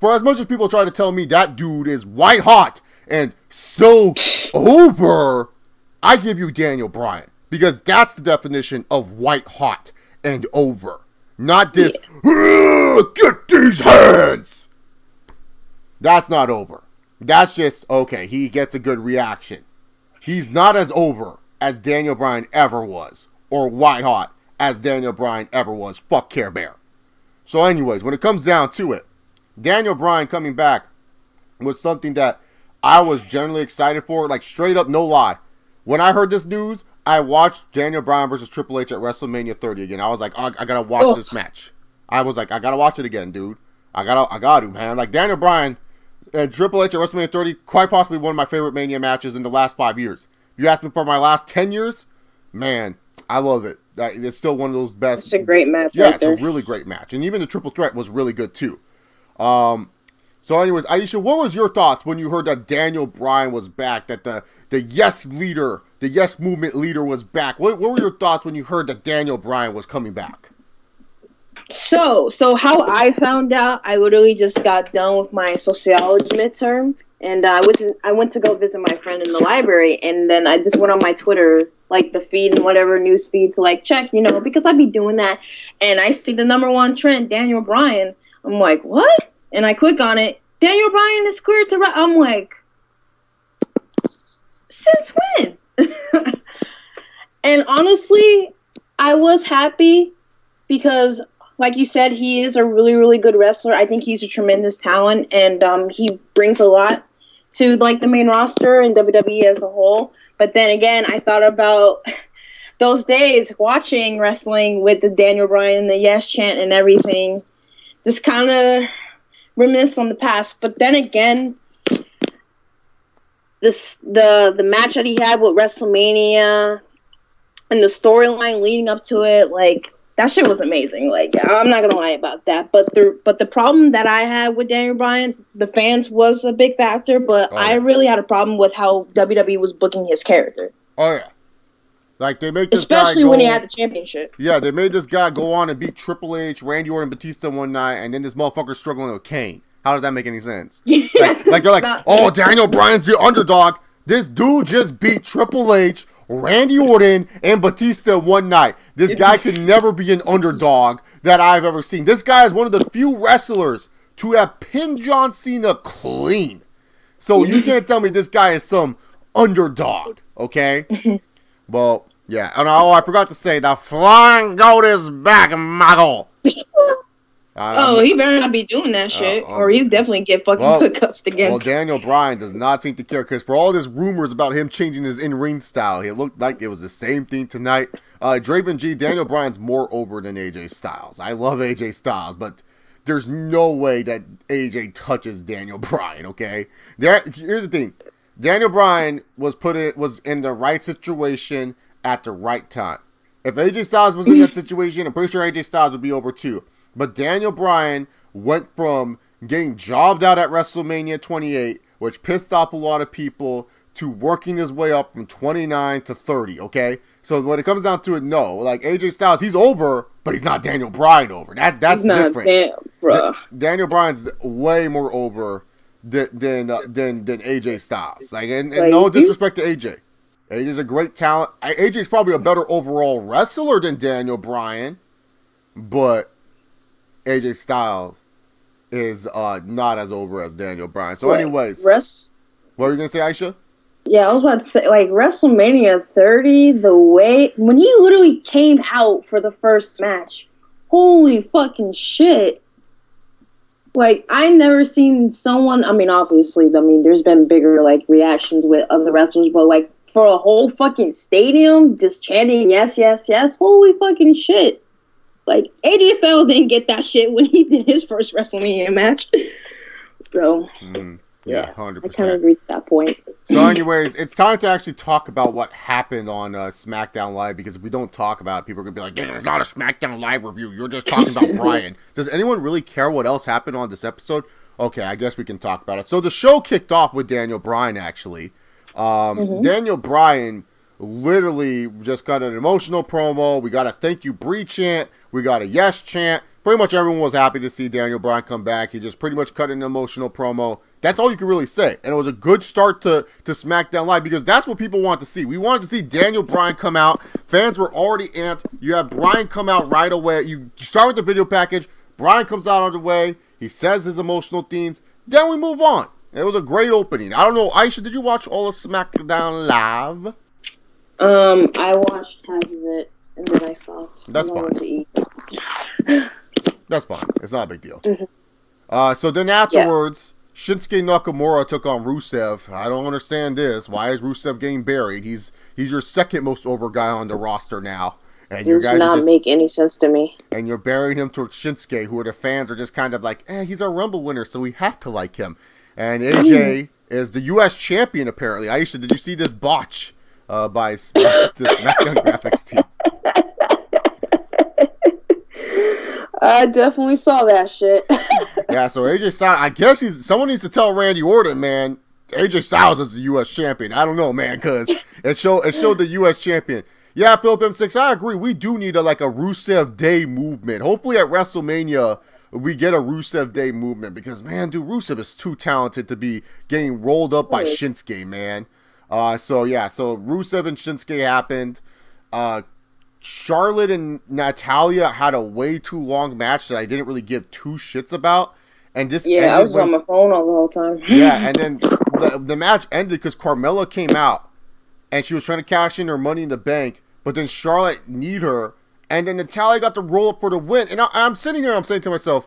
for as much as people try to tell me that dude is white hot and so over, I give you Daniel Bryan. Because that's the definition of white hot and over. Not this, get these hands. That's not over. That's just, okay, he gets a good reaction. He's not as over as Daniel Bryan ever was. Or white hot as Daniel Bryan ever was. Fuck Care Bear. So anyways, when it comes down to it, Daniel Bryan coming back was something that I was generally excited for. Like, straight up, no lie. When I heard this news, I watched Daniel Bryan versus Triple H at WrestleMania 30 again. I was like, oh, I gotta watch this match. I was like, I gotta watch it again, dude. I gotta, man. Like, Daniel Bryan and Triple H at WrestleMania 30, quite possibly one of my favorite Mania matches in the last 5 years. You asked me for my last 10 years, man, I love it. It's still one of those best. It's a great match. Yeah, right it's a really great match. And even the triple threat was really good, too. So anyways, Aisha, what was your thoughts when you heard that Daniel Bryan was back, that the Yes leader, the Yes movement leader was back? What were your thoughts when you heard that Daniel Bryan was coming back? So how I found out, I literally just got done with my sociology midterm, and I went to go visit my friend in the library, and then I just went on my Twitter, like the feed and whatever news feed to like check, because I'd be doing that, and I see the #1 trend, Daniel Bryan. I'm like, what? And I click on it. Daniel Bryan is cleared to. I'm like, since when? And honestly, I was happy because, like you said, he is a really, really good wrestler. I think he's a tremendous talent, and he brings a lot to like the main roster and WWE as a whole. But then again, I thought about those days watching wrestling with the Daniel Bryan, the Yes chant, and everything. Just kind of reminisce on the past. But then again, the match that he had with WrestleMania and the storyline leading up to it, like, that shit was amazing. Like, I'm not gonna lie about that. But the problem that I had with Daniel Bryan, the fans was a big factor, but I really had a problem with how WWE was booking his character. Oh yeah. Like, they make this especially guy go, when he had the championship. Yeah, they made this guy go on and beat Triple H, Randy Orton, Batista one night, and then this motherfucker's struggling with Kane. How does that make any sense? Like they're like, oh, Daniel Bryan's the underdog. This dude just beat Triple H, Randy Orton, and Batista one night. This guy could never be an underdog that I've ever seen. This guy is one of the few wrestlers to have pinned John Cena clean. So you can't tell me this guy is some underdog, okay? Well, yeah. And I forgot to say, the flying goat is back, Michael. He better not be doing that shit, or he'll definitely get fucking cussed against. Well, Daniel Bryan does not seem to care, because for all these rumors about him changing his in-ring style, it looked like it was the same thing tonight. Draven G, Daniel Bryan's more over than AJ Styles. I love AJ Styles, but there's no way that AJ touches Daniel Bryan, okay? Here's the thing. Daniel Bryan was in the right situation at the right time. If AJ Styles was in that situation, I'm pretty sure AJ Styles would be over too. But Daniel Bryan went from getting jobbed out at WrestleMania 28, which pissed off a lot of people, to working his way up from 29 to 30, okay? So when it comes down to it, no. Like, AJ Styles, he's over, but he's not Daniel Bryan over. That's different. Daniel Bryan's way more over than AJ Styles. Like, and no disrespect to AJ. AJ's a great talent. AJ's probably a better overall wrestler than Daniel Bryan, but AJ Styles is not as over as Daniel Bryan. So anyways, what were you going to say, Aisha? Yeah, I was about to say, like, WrestleMania 30, the way, when he literally came out for the first match, holy fucking shit. Like, I never seen someone, I mean, obviously, there's been bigger, like, reactions with other wrestlers, but, like, for a whole fucking stadium, just chanting, yes, yes, yes, holy fucking shit. Like, AJ Styles didn't get that shit when he did his first WrestleMania match. So, yeah, 100%. I kind of agree to that point. So anyways, it's time to actually talk about what happened on Smackdown Live, because if we don't talk about it, people are going to be like, this is not a Smackdown Live review. You're just talking about Bryan. Does anyone really care what else happened on this episode? Okay, I guess we can talk about it. So the show kicked off with Daniel Bryan, actually. Daniel Bryan literally just got an emotional promo. We got a thank you Bree chant. We got a yes chant. pretty much everyone was happy to see Daniel Bryan come back. He just pretty much cut an emotional promo. That's all you can really say. And it was a good start to SmackDown Live because that's what people want to see. We wanted to see Daniel Bryan come out. Fans were already amped. You have Bryan come out right away. You start with the video package. Bryan comes out of the way. He says his emotional themes. Then we move on. It was a great opening. I don't know, Aisha, did you watch all of SmackDown Live? I watched half of it and then I stopped. That's fine. To eat. That's fine. It's not a big deal. So then afterwards, Shinsuke Nakamura took on Rusev. I don't understand this. Why is Rusev getting buried? He's your second most over guy on the roster now. And does not make any sense to me. And you're burying him towards Shinsuke, who the fans are just kind of like, he's our Rumble winner, so we have to like him. And AJ is the U.S. champion, apparently. Aisha, did you see this botch by the SmackDown graphics team? I definitely saw that shit. Yeah, so AJ Styles, I guess someone needs to tell Randy Orton, man, AJ Styles is the U.S. champion. I don't know, man, because it showed the U.S. champion. Yeah, Philip M6, I agree. We do need a Rusev Day movement. Hopefully at WrestleMania, we get a Rusev Day movement because, man, dude, Rusev is too talented to be getting rolled up by Shinsuke, man. So Rusev and Shinsuke happened. Charlotte and Natalya had a way too long match that I didn't really give two shits about. And this I was on my phone all the whole time. Yeah, and then the match ended because Carmella came out and she was trying to cash in her Money in the Bank, but then Charlotte kneed her, and then Natalya got the roll up for the win. And I'm sitting here, I'm saying to myself,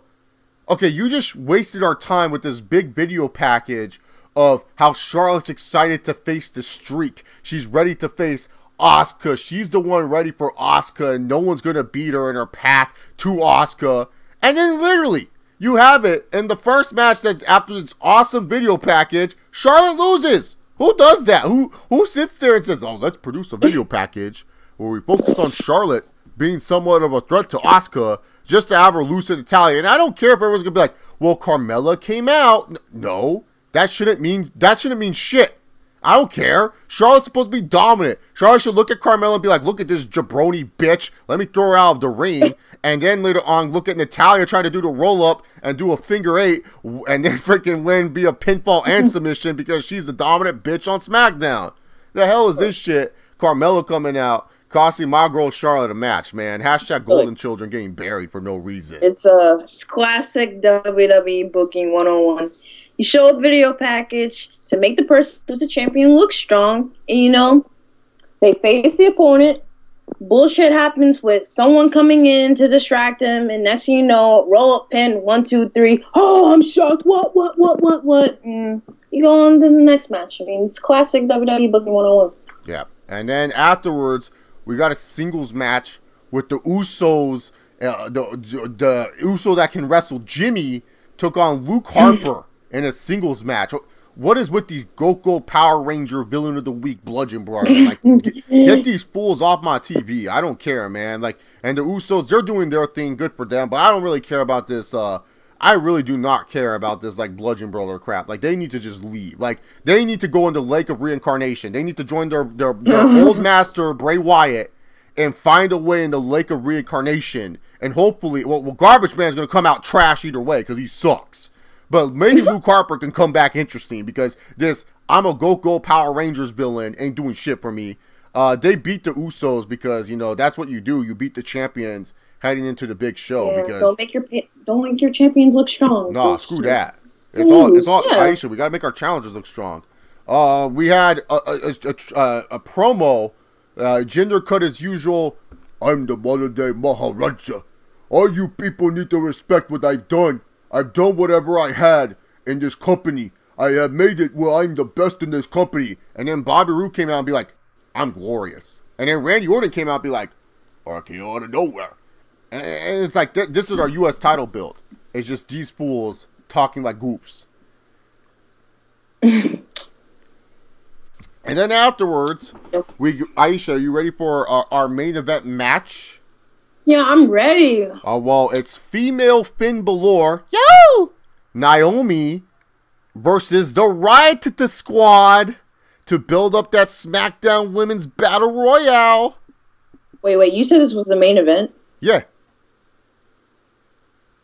okay, you just wasted our time with this big video package of how Charlotte's excited to face the Streak. She's ready to face Asuka. She's the one ready for Asuka, and no one's going to beat her in her path to Asuka. And then literally, you have it in the first match that after this awesome video package, Charlotte loses. Who does that? Who sits there and says, oh, let's produce a video package where we focus on Charlotte being somewhat of a threat to Asuka just to have her lose to Natalya? And I don't care if everyone's going to be like, well, Carmella came out. No, that shouldn't mean shit. I don't care. Charlotte's supposed to be dominant. Charlotte should look at Carmella and be like, look at this jabroni bitch. Let me throw her out of the ring. And then later on, look at Natalya trying to do the roll-up and do a figure eight and then freaking win via pinfall and submission because she's the dominant bitch on SmackDown. The hell is this shit? Carmella coming out, costing my girl Charlotte a match, man. Hashtag Golden Children getting buried for no reason. It's classic WWE booking 101. You show a video package to make the person who's a champion look strong. And, they face the opponent. Bullshit happens with someone coming in to distract him. And next thing you know, roll up pin, 1, 2, 3. Oh, I'm shocked. What? And you go on to the next match. I mean, it's classic WWE booking 101. Yeah. And then afterwards, we got a singles match with the Usos. The Uso that can wrestle, Jimmy, took on Luke Harper in a singles match. What is with these Go Power Ranger Villain of the Week bludgeon brothers? Like, get these fools off my TV. I don't care, man. Like, and the Usos, they're doing their thing. Good for them. But I don't really care about this. I really do not care about this, like, bludgeon brother crap. Like, they need to just leave. Like, they need to go in the Lake of Reincarnation. They need to join their old master, Bray Wyatt, and find a way in the Lake of Reincarnation. And hopefully, well Garbage Man's going to come out trash either way because he sucks. But maybe Luke Harper can come back interesting because this I'm a Go Power Rangers villain ain't doing shit for me. They beat the Usos because, that's what you do. You beat the champions heading into the big show. Yeah, because don't make your champions look strong. Nah, screw that. It's all Aisha, we got to make our challengers look strong. We had a promo. Jinder cut as usual. I'm the modern day Maharaja. All you people need to respect what I've done. I've done whatever I had in this company. I have made it where I'm the best in this company. And then Bobby Roode came out and be like, I'm glorious. And then Randy Orton came out and be like, I came out of nowhere. And it's like, this is our U.S. title build. It's just these fools talking like goops. And then afterwards, Aisha, are you ready for our main event match? Yeah, I'm ready. Well, it's female Finn Balor, yo, Naomi versus the Riot Squad to build up that SmackDown Women's Battle Royale. Wait, you said this was the main event? Yeah.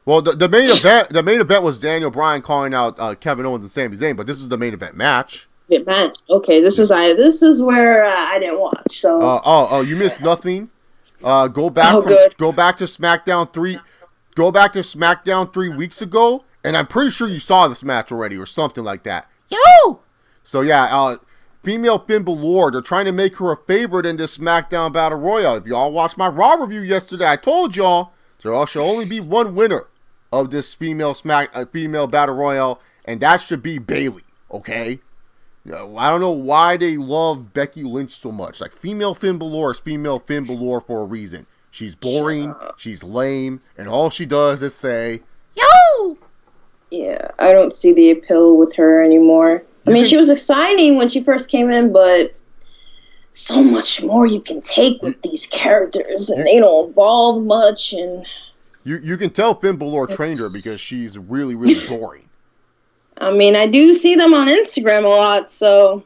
Well, the main event was Daniel Bryan calling out Kevin Owens and Sami Zayn, but this is the main event match. Match. Okay, this is where I didn't watch. So. You missed nothing. Go back to SmackDown 3. Go back to SmackDown 3 weeks ago, and I'm pretty sure you saw this match already or something like that. Yo! So yeah, female Finn Balor, they're trying to make her a favorite in this SmackDown Battle Royale. If y'all watched my Raw review yesterday, I told y'all there should only be one winner of this female Battle Royale, and that should be Bayley. Okay. I don't know why they love Becky Lynch so much. Like, female Finn Balor is female Finn Balor for a reason. She's boring, she's lame, and all she does is say, yo! Yeah, I don't see the appeal with her anymore. She was exciting when she first came in, but so much more you can take with these characters, and they don't evolve much. And you can tell Finn Balor trained her because she's really, really boring. I do see them on Instagram a lot, so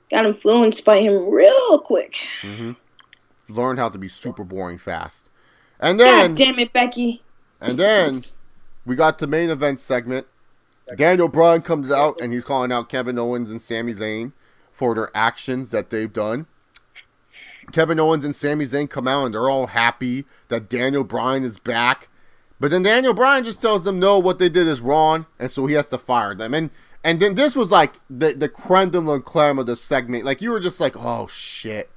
got influenced by him real quick. Mm-hmm. Learned how to be super boring fast. And then, God damn it, Becky. And then we got the main event segment. Daniel Bryan comes out and he's calling out Kevin Owens and Sami Zayn for their actions that they've done. Kevin Owens and Sami Zayn come out and they're all happy that Daniel Bryan is back. But then Daniel Bryan just tells them no, what they did is wrong, and so he has to fire them. And then this was like the creme de la creme of the segment. Like, you were just like, oh shit.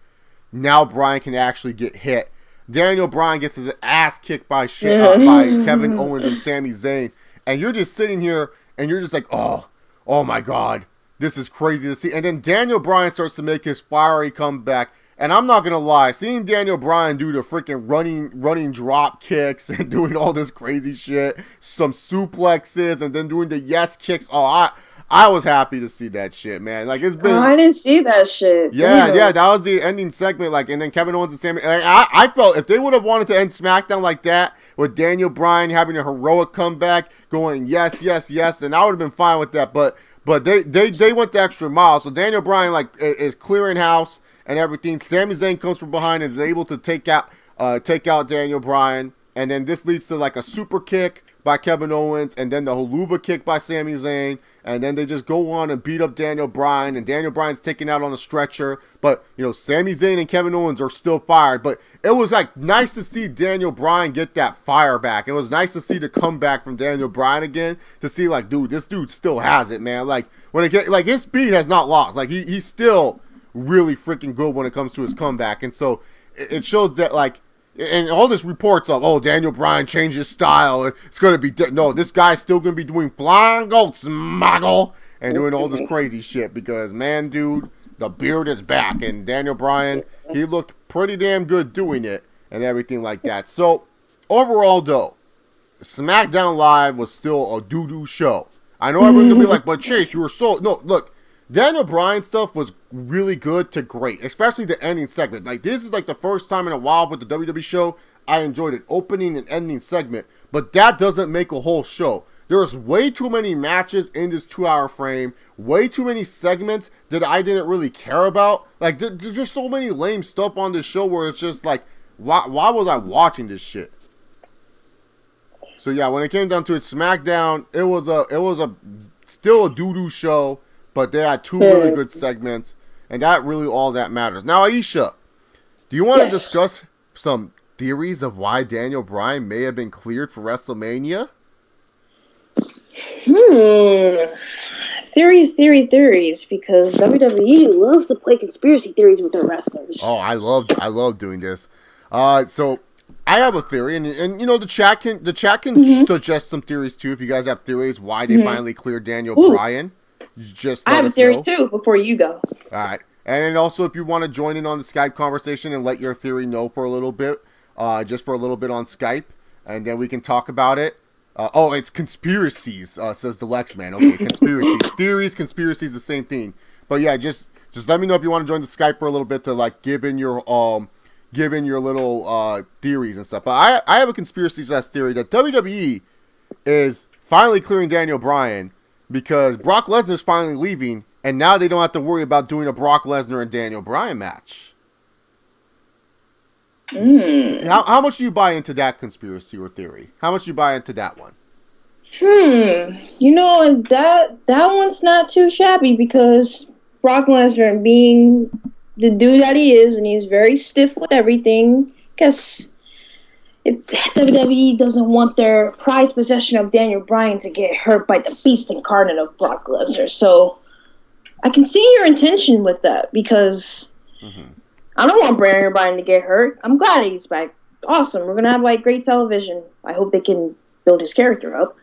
Now Bryan can actually get hit. Daniel Bryan gets his ass kicked by Kevin Owens and Sami Zayn. And you're just sitting here and you're just like, oh my God. This is crazy to see. And then Daniel Bryan starts to make his fiery comeback. And I'm not going to lie, seeing Daniel Bryan do the freaking running drop kicks and doing all this crazy shit, some suplexes, and then doing the yes kicks. Oh, I was happy to see that shit, man. Like, it's been... I didn't see that shit. Yeah, that was the ending segment. Like, and then Kevin Owens and Sami... Like, I felt if they would have wanted to end SmackDown like that, with Daniel Bryan having a heroic comeback, going yes, yes, yes, then I would have been fine with that. But they went the extra mile. So Daniel Bryan, like, is clearing house and everything. Sami Zayn comes from behind and is able to take out Daniel Bryan. And then this leads to, like, a super kick by Kevin Owens, and then the haluva kick by Sami Zayn, and then they just go on and beat up Daniel Bryan, and Daniel Bryan's taken out on a stretcher, but, Sami Zayn and Kevin Owens are still fired, but it was, like, nice to see Daniel Bryan get that fire back. It was nice to see the comeback from Daniel Bryan again, to see, like, dude, this dude still has it, man. Like, his speed has not lost. Like, he's still really freaking good when it comes to his comeback, and so it shows that, like, and all this reports of, oh, Daniel Bryan changed his style. It's going to be... No, this guy's still going to be doing flying goat smuggle and doing all this crazy shit because, man, dude, the beard is back. And Daniel Bryan, he looked pretty damn good doing it and everything like that. So, overall, though, SmackDown Live was still a doo-doo show. I know everyone's going to be like, but Chase, you were so... No, look. Daniel Bryan stuff was really good to great, especially the ending segment. Like, this is like the first time in a while with the WWE show I enjoyed an opening and ending segment, but that doesn't make a whole show. There's way too many matches in this 2-hour frame, way too many segments that I didn't really care about. Like, there's just so many lame stuff on this show where it's just like, why was I watching this shit? So yeah, when it came down to it, SmackDown, it was still a doo-doo show. But they had two really good segments, and that really all that matters. Now, Aisha, do you want to discuss some theories of why Daniel Bryan may have been cleared for WrestleMania? Theories, because WWE loves to play conspiracy theories with their wrestlers. Oh, I love doing this. So I have a theory, and the chat can suggest some theories too. If you guys have theories why they finally cleared Daniel Bryan. I have a theory too before you go. All right. And then also, if you want to join in on the Skype conversation and let your theory know for a little bit, just for a little bit on Skype, and then we can talk about it. It's conspiracies, says the Lex Man. Okay, conspiracies. Theories, conspiracies, the same thing. But yeah, just let me know if you want to join the Skype for a little bit to, like, give in your little theories and stuff. But I have a conspiracy theory that WWE is finally clearing Daniel Bryan because Brock Lesnar's finally leaving, and now they don't have to worry about doing a Brock Lesnar and Daniel Bryan match. How much do you buy into that conspiracy or theory? How much do you buy into that one? You know, that one's not too shabby because Brock Lesnar, being the dude that he is, and he's very stiff with everything, guess if WWE doesn't want their prized possession of Daniel Bryan to get hurt by the beast incarnate of Brock Lesnar. So I can see your intention with that because I don't want Daniel Bryan to get hurt. I'm glad he's back. Awesome. We're going to have like great television. I hope they can build his character up.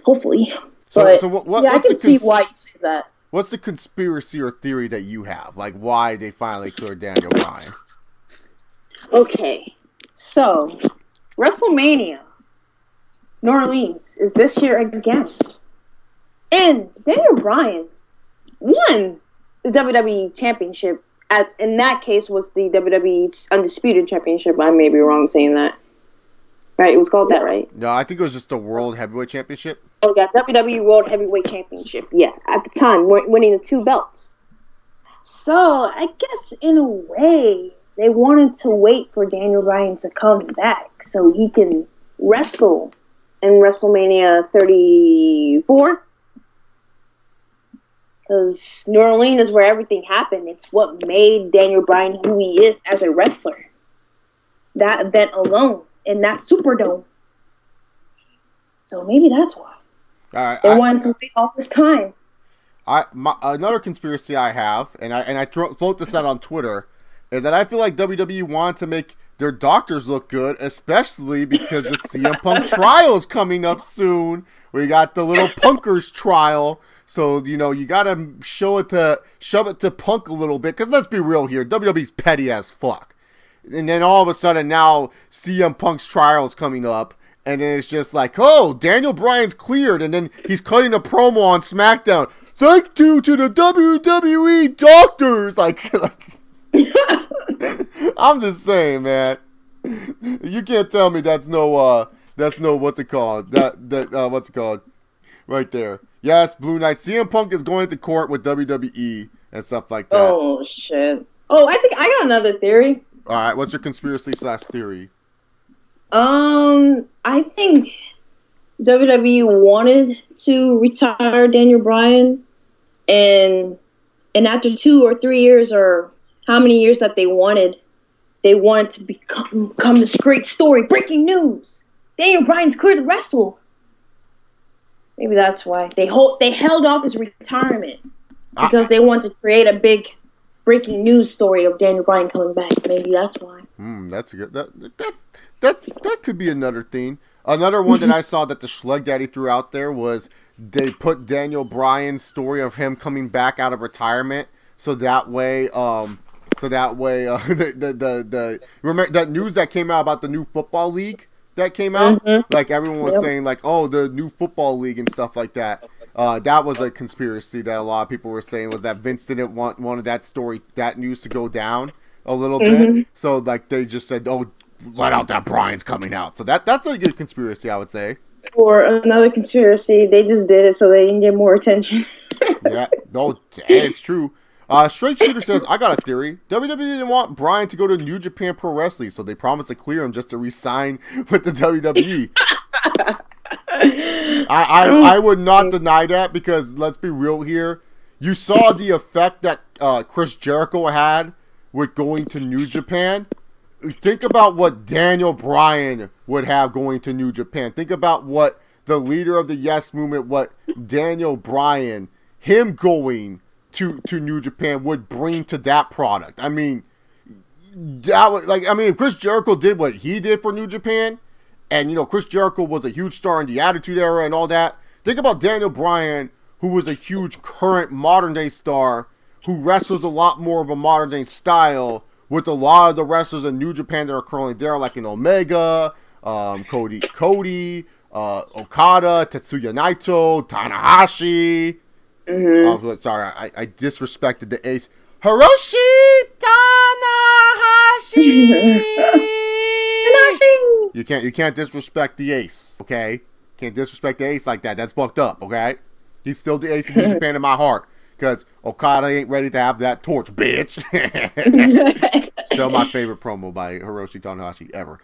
Hopefully. But yeah, I can see why you say that. What's the conspiracy or theory that you have? Like why they finally cleared Daniel Bryan? Okay. So, WrestleMania, New Orleans, is this year again. And Daniel Bryan won the WWE Championship. In that case, was the WWE's Undisputed Championship. I may be wrong saying that. Right? It was called that, right? No, I think it was just the World Heavyweight Championship. Oh, yeah, WWE World Heavyweight Championship. Yeah, at the time, winning the 2 belts. So, I guess, in a way, they wanted to wait for Daniel Bryan to come back so he can wrestle in WrestleMania 34. Because New Orleans is where everything happened. It's what made Daniel Bryan who he is as a wrestler. That event alone. In that Superdome. So maybe that's why. They wanted to wait all this time. Another conspiracy I have, and I float this out on Twitter, is that I feel like WWE wanted to make their doctors look good, especially because the CM Punk trial is coming up soon. We got the little Punkers trial. So, you know, you got to shove it to Punk a little bit. Because let's be real here, WWE's petty as fuck. And then all of a sudden now CM Punk's trial is coming up. And then it's just like, oh, Daniel Bryan's cleared. And then he's cutting a promo on Smackdown. Thank you to the WWE doctors. Like I'm just saying, man. You can't tell me that's no, what's it called? What's it called? Right there. Yes, Blue Knight. CM Punk is going to court with WWE and stuff like that. Oh, shit. Oh, I think I got another theory. All right, what's your conspiracy/theory? I think WWE wanted to retire Daniel Bryan, and after 2 or 3 years, or how many years that they wanted to become this great story. Breaking news: Daniel Bryan's cleared to wrestle. Maybe that's why they held off his retirement because they wanted to create a big breaking news story of Daniel Bryan coming back. Maybe that's why. That's good. That could be another thing. Another one that I saw that the Schleg Daddy threw out there was they put Daniel Bryan's story of him coming back out of retirement, so that way, the remember that news that came out about the new football league that came out, like everyone was saying, like, oh, the new football league and stuff like that. That was a conspiracy that a lot of people were saying was that Vince didn't wanted that news to go down a little bit. So like they just said, oh, let out that Bryan's coming out. So that's a good conspiracy, I would say. Or another conspiracy, they just did it so they can get more attention. Yeah, no, it's true. Straight Shooter says, I got a theory. WWE didn't want Bryan to go to New Japan Pro Wrestling, so they promised to clear him just to re-sign with the WWE. I would not deny that because let's be real here. You saw the effect that Chris Jericho had with going to New Japan. Think about what Daniel Bryan would have going to New Japan. Think about what the leader of the Yes Movement, what Daniel Bryan, him going to New Japan would bring to that product. I mean, that was if Chris Jericho did what he did for New Japan, and you know Chris Jericho was a huge star in the Attitude Era and all that. Think about Daniel Bryan, who was a huge current modern day star, who wrestles a lot more of a modern day style with a lot of the wrestlers in New Japan that are currently there, like in Omega, Cody, Okada, Tetsuya Naito, Tanahashi. Sorry, I disrespected the ace. Hiroshi Tanahashi. You can't disrespect the ace, okay? Can't disrespect the ace like that. That's fucked up, okay? He's still the ace of New Japan in my heart. Because Okada ain't ready to have that torch, bitch. Still my favorite promo by Hiroshi Tanahashi ever.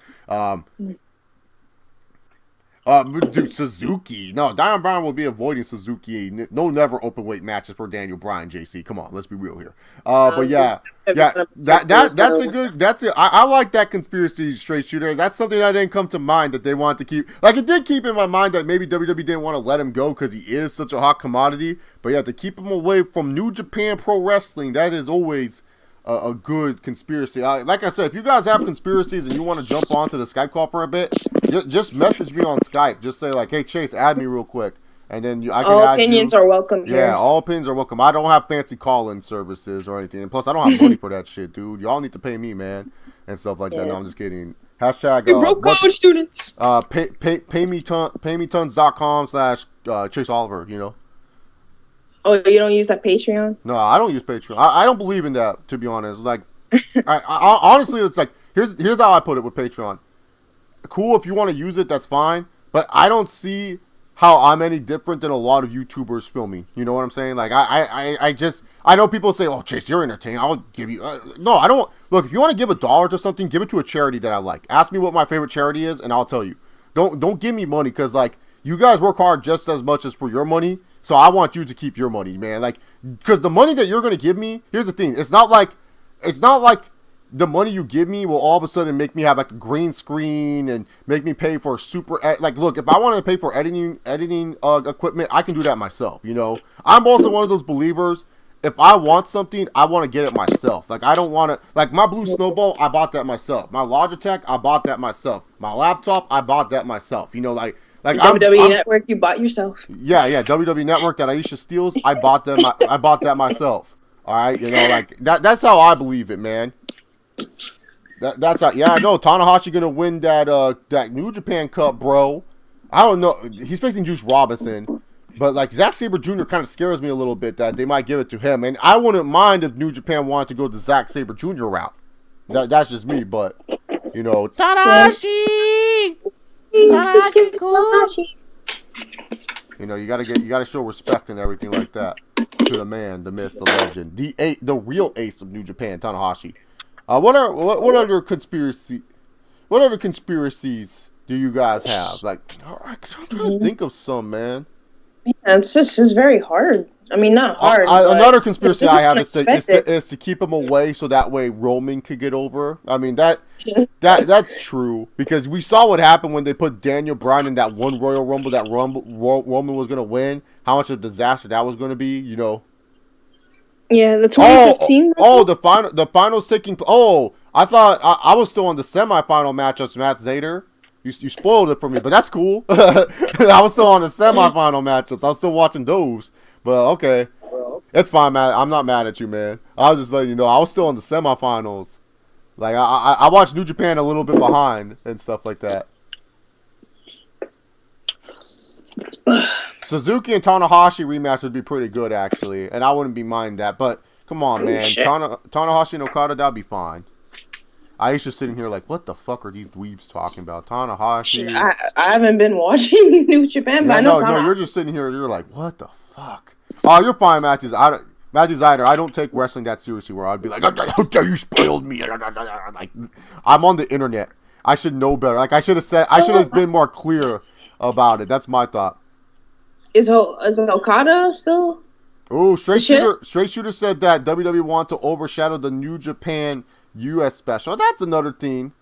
Dude, Suzuki. No, Daniel Bryan will be avoiding Suzuki. No, never open weight matches for Daniel Bryan. JC, come on, let's be real here. But yeah, that's a good. I like that conspiracy straight shooter. That's something that didn't come to mind that they wanted to keep. Like it did keep in my mind that maybe WWE didn't want to let him go because he is such a hot commodity. But yeah, to keep him away from New Japan Pro Wrestling, that is always a good conspiracy. Like I said, if you guys have conspiracies and you want to jump onto the Skype call for a bit, just message me on Skype. Just say like, "Hey Chase, add me real quick," and then I can all add opinions you. are welcome here. Yeah, all opinions are welcome. I don't have fancy call-in services or anything, and plus I don't have money for that shit, dude. Y'all need to pay me, man, and stuff like that. No, I'm just kidding. Hashtag broke college students. paymetons.com/Chase Oliver. You know. Oh, you don't use that Patreon? No, I don't use Patreon. I don't believe in that, to be honest. Like, I honestly, it's like here's how I put it with Patreon. Cool, if you want to use it, that's fine. But I don't see how I'm any different than a lot of YouTubers filming. You know what I'm saying? Like, I know people say, "Oh, Chase, you're entertaining. I'll give you." No, I don't. Look, if you want to give $1 to something, give it to a charity that I like. Ask me what my favorite charity is, and I'll tell you. Don't give me money because like you guys work hard just as much as for your money. So I want you to keep your money, man. Like, because the money that you're going to give me, here's the thing. It's not like the money you give me will all of a sudden make me have like a green screen and make me pay for like, look, if I want to pay for editing equipment, I can do that myself. You know, I'm also one of those believers. If I want something, I want to get it myself. Like, I don't want to, like my Blue Snowball, I bought that myself. My Logitech, I bought that myself. My laptop, I bought that myself. You know, like WWE Network, you bought yourself. Yeah, WWE Network that Aisha steals, I bought them. I bought that myself. All right, you know, like that's how I believe it, man. That's how. Yeah, I know Tanahashi gonna win that New Japan Cup, bro. I don't know. He's facing Juice Robinson, but like Zack Sabre Jr. kind of scares me a little bit that they might give it to him, and I wouldn't mind if New Japan wanted to go the Zack Sabre Jr. route. That's just me, but you know, Tanahashi. You know, you gotta show respect and everything like that to the man, the myth, the legend, the real ace of New Japan, Tanahashi. What other conspiracies do you guys have? Like, I'm trying to think of some, man. Yeah, it's very hard. I mean, not hard. Another conspiracy I have is to keep him away so that way Roman could get over. I mean, that's true because we saw what happened when they put Daniel Bryan in that one Royal Rumble that Roman was going to win. How much of a disaster that was going to be, you know. Yeah, the 2015. The finals taking. Oh, I thought I was still on the semifinal matchups. Matt Zader. You spoiled it for me, but that's cool. I was still on the semifinal matchups. I was still watching those. But okay, it's fine, man. I'm not mad at you, man. I was just letting you know I was still in the semifinals. Like I watched New Japan a little bit behind and stuff like that. Suzuki and Tanahashi rematch would be pretty good actually, and I wouldn't be mind that. But come on, man, Tanahashi and Okada, that'd be fine. Aisha's sitting here like, what the fuck are these dweebs talking about? Tanahashi. I haven't been watching New Japan, but I know. No, you're just sitting here. You're like, what the fuck? Oh, you're fine, Matthews. Matthew Zider, I don't take wrestling that seriously where I'd be like, how dare you spoiled me? Like, I'm on the internet. I should know better. Like, I should have been more clear about it. That's my thought. Is Okada still? Oh, Straight Shooter said that WWE want to overshadow the New Japan US special. That's another thing.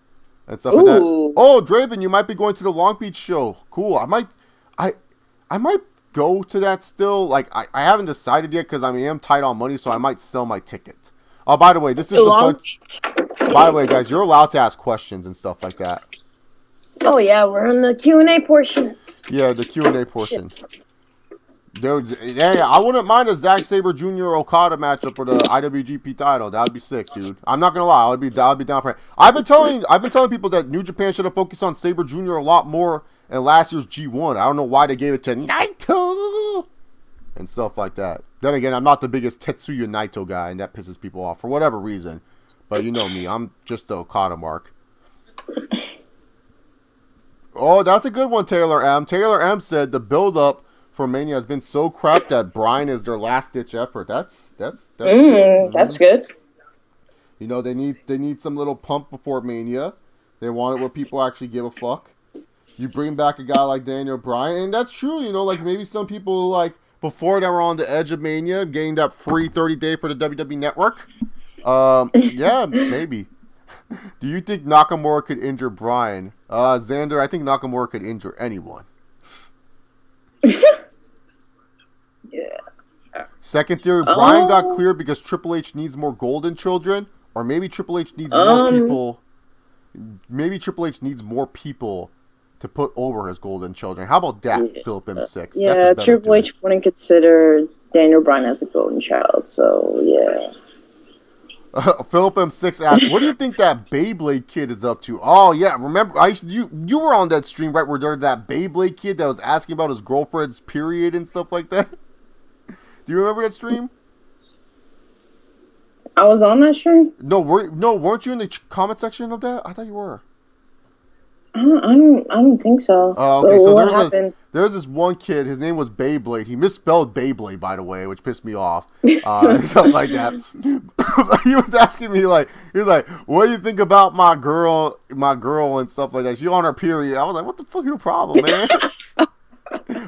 And stuff like that. Oh, Draven, you might be going to the Long Beach show. Cool. I might go to that still. Like, I haven't decided yet because I am tight on money, so I might sell my ticket. Oh, by the way, this is by the way, guys, you're allowed to ask questions and stuff like that. Oh yeah, we're on the Q&A portion. Yeah, the Q&A portion. Dude, yeah, I wouldn't mind a Zack Sabre Jr. Okada matchup for the IWGP title. That'd be sick, dude. I'm not gonna lie, I'd be down for it. I've been telling people that New Japan should have focused on Sabre Jr. a lot more in last year's G1. I don't know why they gave it to Naito and stuff like that. Then again, I'm not the biggest Tetsuya Naito guy, and that pisses people off for whatever reason. But you know me, I'm just the Okada mark. Oh, that's a good one, Taylor M. Taylor M said the build-up for Mania has been so crap that Bryan is their last-ditch effort. That's good. You know, they need some little pump before Mania. They want it where people actually give a fuck. You bring back a guy like Daniel Bryan, and that's true. You know, like maybe some people like before that were on the edge of Mania, getting that free 30-day for the WWE Network. Yeah, maybe. Do you think Nakamura could injure Bryan? Xander, I think Nakamura could injure anyone. Yeah. Second theory, Bryan got cleared because Triple H needs more golden children, or maybe Triple H needs more people. Maybe Triple H needs more people to put over his golden children. How about that, Philip M6? Yeah, Triple H wouldn't consider Daniel Bryan as a golden child, so yeah. Philip M6 asked, "What do you think that Beyblade kid is up to?" Oh yeah, remember you were on that stream right where there was that Beyblade kid that was asking about his girlfriend's period and stuff like that. Do you remember that stream? I was on that stream. No, weren't you in the comment section of that? I thought you were. I don't think so. Oh, okay. So there's this one kid. His name was Beyblade. He misspelled Beyblade, by the way, which pissed me off. Something like that. He was asking me he was like, "What do you think about my girl and stuff like that? She on her period." I was like, "What the fuck is your problem, man?"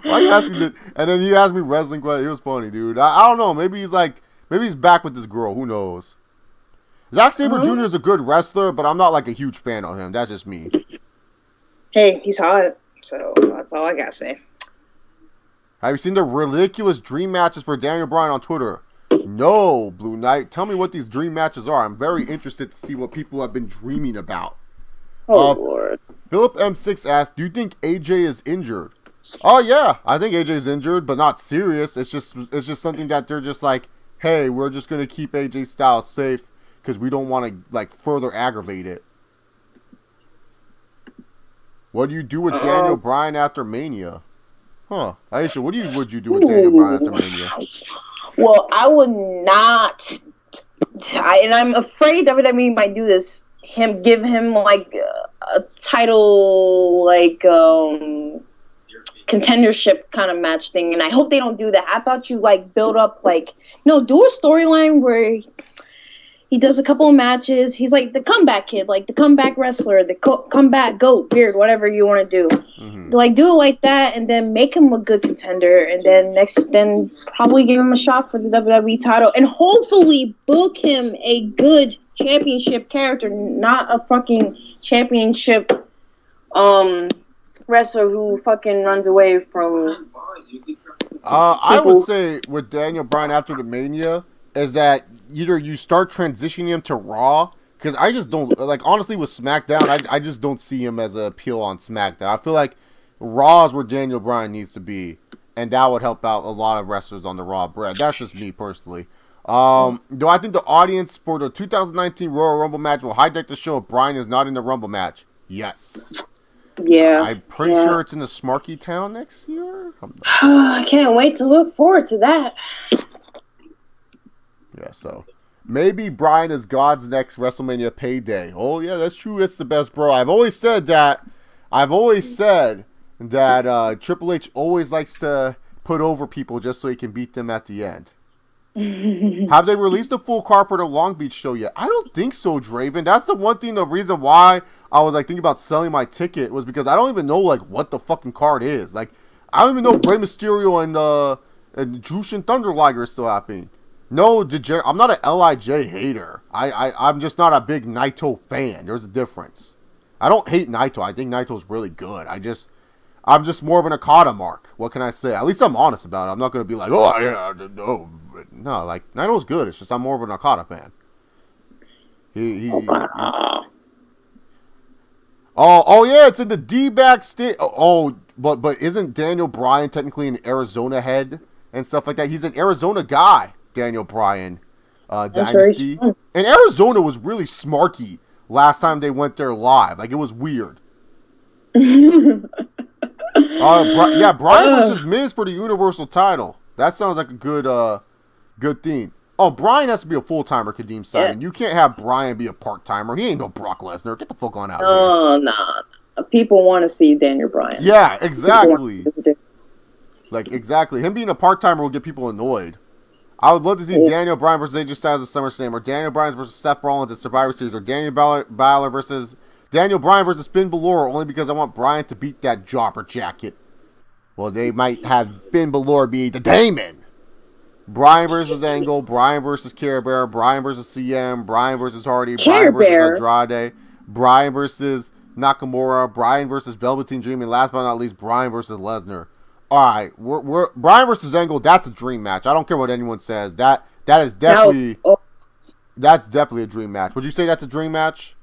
Why are you asking this? And then he asked me wrestling questions. It was funny, dude. I don't know. Maybe he's back with this girl. Who knows? Zack Sabre Jr. is a good wrestler, but I'm not like a huge fan of him. That's just me. Hey, he's hot, so that's all I gotta say. Have you seen the ridiculous dream matches for Daniel Bryan on Twitter? No, Blue Knight. Tell me what these dream matches are. I'm very interested to see what people have been dreaming about. Oh, Lord. Philip M6 asked, "Do you think AJ is injured?" Oh, yeah. I think AJ is injured, but not serious. It's just something that they're just like, hey, we're just going to keep AJ Styles safe because we don't want to, like, further aggravate it. What do you do with Daniel Bryan after Mania? Huh. Aisha, what would you do with Daniel Bryan after Mania? Well, I would not. And I'm afraid WWE might do this. Give him, like, a title, like, contendership kind of match thing. And I hope they don't do that. How about you, like, build up, like, no, do a storyline where he does a couple of matches. He's like the comeback kid, like the comeback wrestler, the comeback goat, beard, whatever you want to do. Mm-hmm. Like, do it like that, and then make him a good contender, and then probably give him a shot for the WWE title, and hopefully book him a good championship character, not a fucking championship wrestler who fucking runs away from. I would say with Daniel Bryan after the Mania is that either you start transitioning him to Raw, because I just don't, like, honestly with SmackDown, I just don't see him as an appeal on SmackDown. I feel like Raw is where Daniel Bryan needs to be, and that would help out a lot of wrestlers on the Raw brand. That's just me personally. Do I think the audience for the 2019 Royal Rumble match will hijack the show if Bryan is not in the Rumble match? Yes. Yeah. I'm pretty sure it's in the Smarky Town next year. I can't wait to look forward to that. Yeah, so maybe Bryan is God's next WrestleMania payday. Oh yeah, that's true. It's the best, bro. I've always said that Triple H always likes to put over people just so he can beat them at the end. Have they released a full card for the Long Beach show yet? I don't think so, Draven. That's the one thing, the reason why I was like thinking about selling my ticket was because I don't even know like what the fucking card is. Like, I don't even know Rey Mysterio and Jushin Thunder Liger is still happening. No, I'm not an LIJ hater. I'm just not a big Naito fan. There's a difference. I don't hate Naito. I think Naito's really good. I'm just more of an Okada mark. What can I say? At least I'm honest about it. I'm not going to be like, oh, yeah, no, like, Naito's good. It's just I'm more of an Okada fan. Oh, yeah, it's in the D-back state. But isn't Daniel Bryan technically an Arizona head and stuff like that? He's an Arizona guy, Daniel Bryan, Dynasty. And Arizona was really smarky last time they went there live. Like, it was weird. Bryan versus Miz for the Universal title. That sounds like a good thing. Oh, Bryan has to be a full-timer, Kadeem Simon. Yeah. You can't have Bryan be a part-timer. He ain't no Brock Lesnar. Get the fuck on out of here. Oh, nah. People want to see Daniel Bryan. Yeah, exactly. Like, exactly. Him being a part-timer will get people annoyed. I would love to see Daniel Bryan versus AJ Styles at SummerSlam, or Daniel Bryan versus Seth Rollins at Survivor Series, or Daniel Balor versus Daniel Bryan versus Finn Balor, only because I want Bryan to beat that jobber jacket. Well, they might have Finn Balor be the Damon. Bryan versus Angle, Bryan versus Care Bear, Bryan versus CM, Bryan versus Hardy, Bryan versus Andrade, Bryan versus Nakamura, Bryan versus Velveteen Dream, and last but not least, Bryan versus Lesnar. All right, we're Bryan versus Angle. That's a dream match. I don't care what anyone says. That's definitely a dream match. Would you say that's a dream match?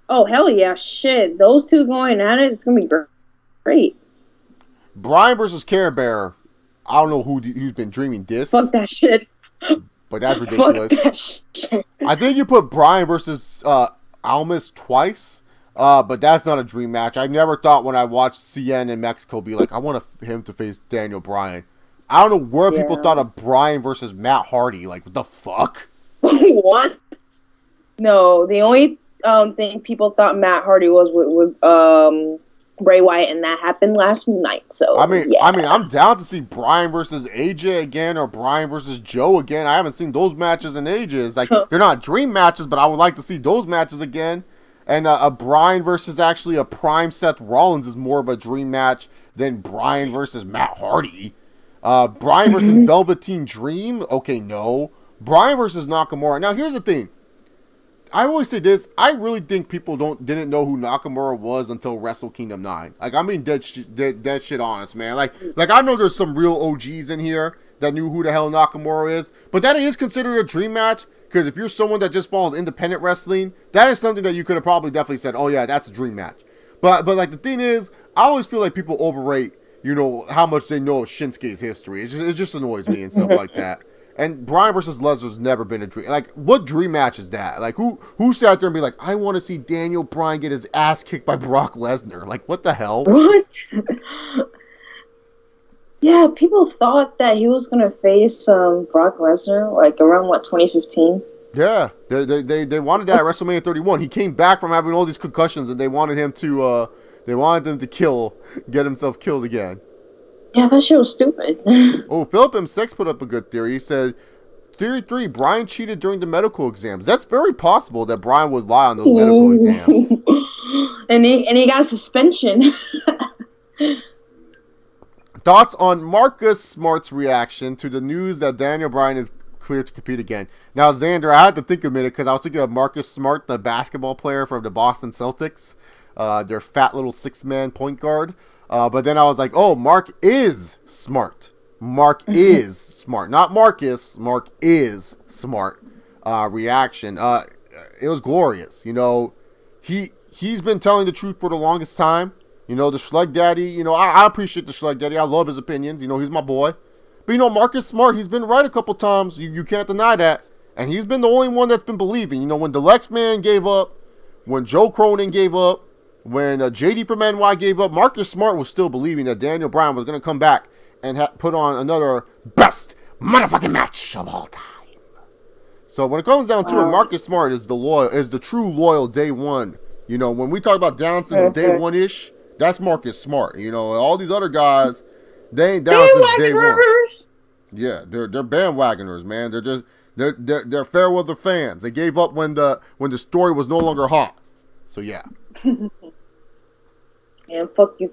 Oh hell yeah! Shit, those two going at it, it's gonna be great. Bryan versus Care Bear. I don't know who's been dreaming this. Fuck that shit. But that's ridiculous. Fuck that shit. I think you put Bryan versus Almas twice. But that's not a dream match. I never thought when I watched CN in Mexico be like, I want him to face Daniel Bryan. I don't know where people thought of Bryan versus Matt Hardy. Like, what the fuck? What? No, the only thing people thought Matt Hardy was with Bray Wyatt, and that happened last night. So I mean, I'm down to see Bryan versus AJ again, or Bryan versus Joe again. I haven't seen those matches in ages. Like, they're not dream matches, but I would like to see those matches again. And a Bryan versus actually a prime Seth Rollins is more of a dream match than Bryan versus Matt Hardy. Bryan versus Velveteen Dream? Okay, no. Bryan versus Nakamura. Now, here's the thing. I always say this. I really think people didn't know who Nakamura was until Wrestle Kingdom 9. Like, I mean dead shit honest, man. Like I know there's some real OGs in here that knew who the hell Nakamura is. But that is considered a dream match. Because if you're someone that just followed independent wrestling, that is something that you could have probably definitely said, oh yeah, that's a dream match. But like the thing is, I always feel like people overrate, you know, how much they know of Shinsuke's history. It just annoys me and stuff like that. And Bryan versus Lesnar's never been a dream. Like, what dream match is that? Like, who sat there and be like, I want to see Daniel Bryan get his ass kicked by Brock Lesnar? Like, what the hell? What? Yeah, people thought that he was gonna face Brock Lesnar like around 2015. Yeah, they wanted that at WrestleMania 31. He came back from having all these concussions, and they wanted him to get himself killed again. Yeah, that shit was stupid. Oh, Philip M6 put up a good theory. He said, Theory 3, Bryan cheated during the medical exams. That's very possible that Bryan would lie on those medical exams. and he got a suspension. Thoughts on Marcus Smart's reaction to the news that Daniel Bryan is cleared to compete again. Now, Xander, I had to think a minute because I was thinking of Marcus Smart, the basketball player from the Boston Celtics, their fat little six-man point guard. But then I was like, oh, Mark is smart. Mark is smart. Not Marcus. Mark is smart. Reaction. It was glorious. You know, he's been telling the truth for the longest time. You know, the Schleg Daddy, you know, I appreciate the Schleg Daddy. I love his opinions. You know, he's my boy. But, you know, Marcus Smart, he's been right a couple times. You can't deny that. And he's been the only one that's been believing. You know, when the Lex Man gave up, when Joe Cronin gave up, when JD from NY gave up, Marcus Smart was still believing that Daniel Bryan was going to come back and put on another best motherfucking match of all time. So when it comes down to it, Marcus Smart is the true loyal day one. You know, when we talk about down since day one-ish, that's Marcus Smart. You know, all these other guys, they ain't down since day one. Yeah, they're bandwagoners, man. They're fair weather fans. They gave up when the story was no longer hot. So yeah. And fuck you,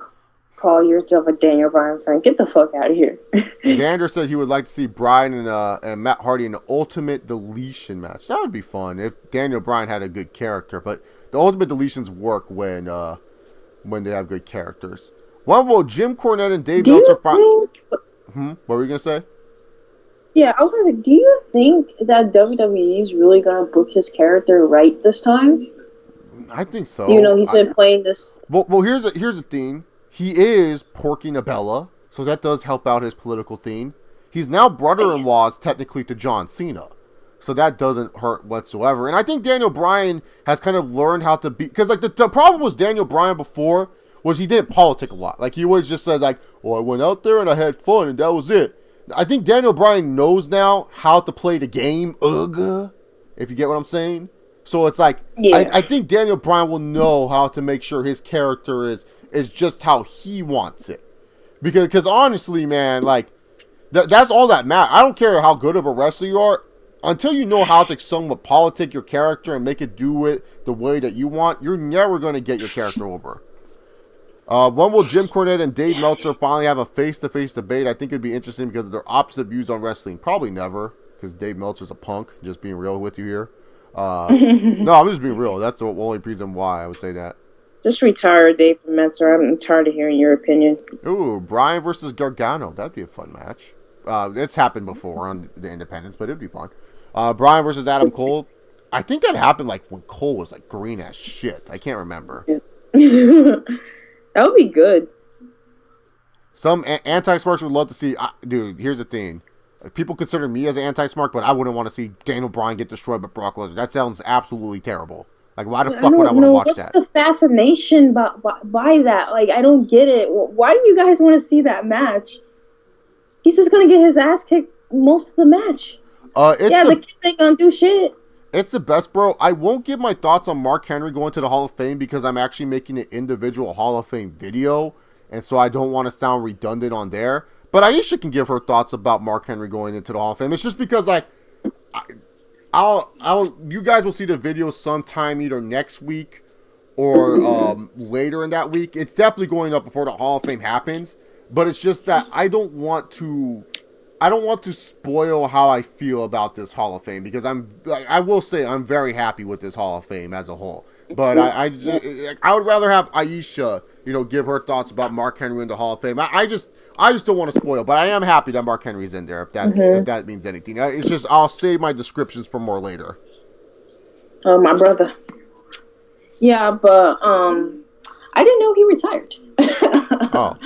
call yourself a Daniel Bryan fan. Get the fuck out of here. Xander said he would like to see Bryan and Matt Hardy in the Ultimate Deletion match. That would be fun if Daniel Bryan had a good character. But the Ultimate Deletions work when they have good characters. What about Jim Cornette and Dave Meltzer? What were you gonna say? Yeah, I was gonna say, do you think that WWE is really gonna book his character right this time? I think so. You know, he's been playing this. Well, here's the thing. He is Porky Nabella, so that does help out his political theme. He's now brother-in-law technically to John Cena, so that doesn't hurt whatsoever. And I think Daniel Bryan has kind of learned how to be, because like the problem was Daniel Bryan before was he didn't politic a lot. Like he always just said like, "Oh, I went out there and I had fun and that was it." I think Daniel Bryan knows now how to play the game. If you get what I'm saying. So it's like, yeah. I think Daniel Bryan will know how to make sure his character is just how he wants it. Because honestly, man, like, That's all that matters. I don't care how good of a wrestler you are. Until you know how to somewhat politic your character and make it do it the way that you want, you're never going to get your character over. When will Jim Cornette and Dave Meltzer finally have a face-to-face debate? I think it'd be interesting because of their opposite views on wrestling. Probably never, because Dave Meltzer's a punk. Just being real with you here. No, I'm just being real. That's the only reason why I would say that. Just retire Dave Meltzer. I'm tired of hearing your opinion. Ooh, Bryan versus Gargano. That'd be a fun match. It's happened before on the Independents, but it'd be fun. Bryan versus Adam Cole. I think that happened like when Cole was like green as shit. I can't remember. That would be good. Some anti-smarks would love to see. Dude, here's the thing. People consider me as an anti-smart, but I wouldn't want to see Daniel Bryan get destroyed by Brock Lesnar. That sounds absolutely terrible. Like, why the fuck would I want to watch that? What's the fascination by that? Like, I don't get it. Why do you guys want to see that match? He's just going to get his ass kicked most of the match. The kid ain't going to do shit. It's the best, bro. I won't give my thoughts on Mark Henry going to the Hall of Fame because I'm actually making an individual Hall of Fame video, and so I don't want to sound redundant on there. But Aisha can give her thoughts about Mark Henry going into the Hall of Fame. It's just because, like, you guys will see the video sometime either next week or later in that week. It's definitely going up before the Hall of Fame happens. But it's just that I don't want to spoil how I feel about this Hall of Fame because I will say I'm very happy with this Hall of Fame as a whole. But I would rather have Aisha, give her thoughts about Mark Henry in the Hall of Fame. I just don't want to spoil, but I am happy that Mark Henry's in there. If that means anything, it's just I'll save my descriptions for more later. Oh, my brother. Yeah, but I didn't know he retired. Oh.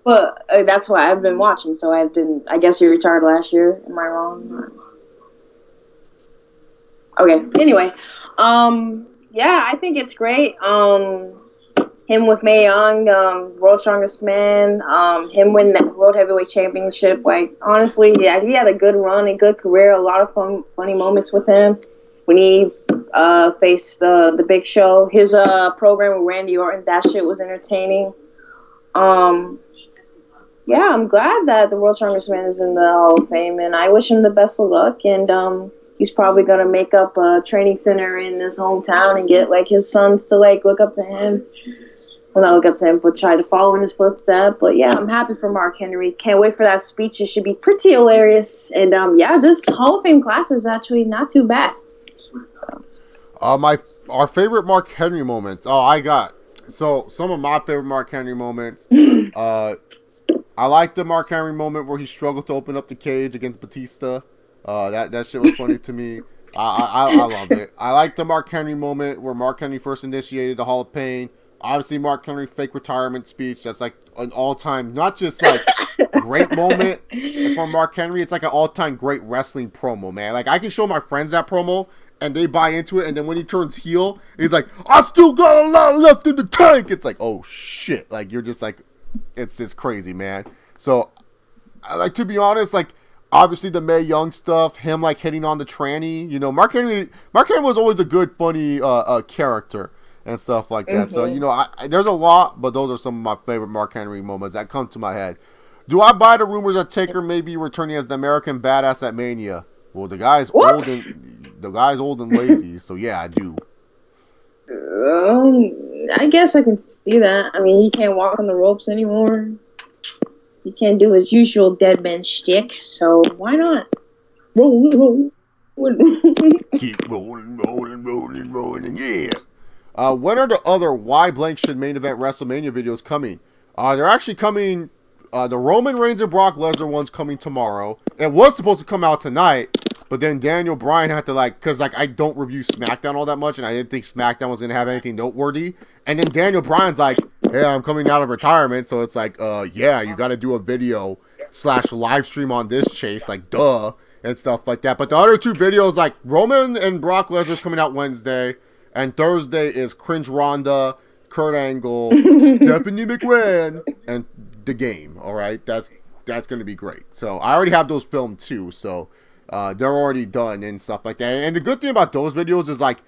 But that's why I've been watching. So I guess he retired last year. Am I wrong? Okay. Anyway, yeah, I think it's great. Him with Mae Young, World's Strongest Man, him win that World Heavyweight Championship. Like, honestly, yeah, he had a good run, a good career, a lot of funny moments with him. When he faced the Big Show, his program with Randy Orton, that shit was entertaining. Yeah, I'm glad that the World's Strongest Man is in the Hall of Fame, and I wish him the best of luck. And he's probably gonna make up a training center in his hometown and get like his sons to like look up to him. Well, not look up to him, but try to follow in his footsteps. But yeah, I'm happy for Mark Henry. Can't wait for that speech. It should be pretty hilarious. And yeah, this Hall of Fame class is actually not too bad. Our favorite Mark Henry moments. So some of my favorite Mark Henry moments. I like the Mark Henry moment where he struggled to open up the cage against Batista. That shit was funny to me. I love it. I like the Mark Henry moment where Mark Henry first initiated the Hall of Pain. Obviously, Mark Henry fake retirement speech. That's like an all-time, not just like great moment for Mark Henry. It's like an all-time great wrestling promo, man. Like, I can show my friends that promo and they buy into it. And then when he turns heel, he's like, "I still got a lot left in the tank." It's like, oh shit! Like, you're just like, it's just crazy, man. So, like, to be honest, like, obviously the Mae Young stuff, him like hitting on the tranny, Mark Henry was always a good, funny character and stuff like that. Mm-hmm. So, there's a lot, but those are some of my favorite Mark Henry moments that come to my head. Do I buy the rumors that Taker may be returning as the American Badass at Mania? Well, the guy's old and lazy, so yeah, I do. I guess I can see that. I mean, he can't walk on the ropes anymore. He can't do his usual dead man shtick, so why not? Roll. Keep rolling, yeah. When are the other Why Blank Should Main Event WrestleMania videos coming? They're actually coming. The Roman Reigns and Brock Lesnar one's coming tomorrow. It was supposed to come out tonight, but then Daniel Bryan had to because I don't review Smackdown all that much, and I didn't think Smackdown was gonna have anything noteworthy. And then Daniel Bryan's like, "Hey, I'm coming out of retirement," so it's like, yeah, you got to do a video / live stream on this chase, like, duh, and stuff like that. But the other two videos, like Roman and Brock Lesnar's coming out Wednesday, and Thursday is Cringe Ronda, Kurt Angle, Stephanie McMahon, and The Game. All right, that's going to be great. So I already have those filmed too, so they're already done and stuff like that. And the good thing about those videos is like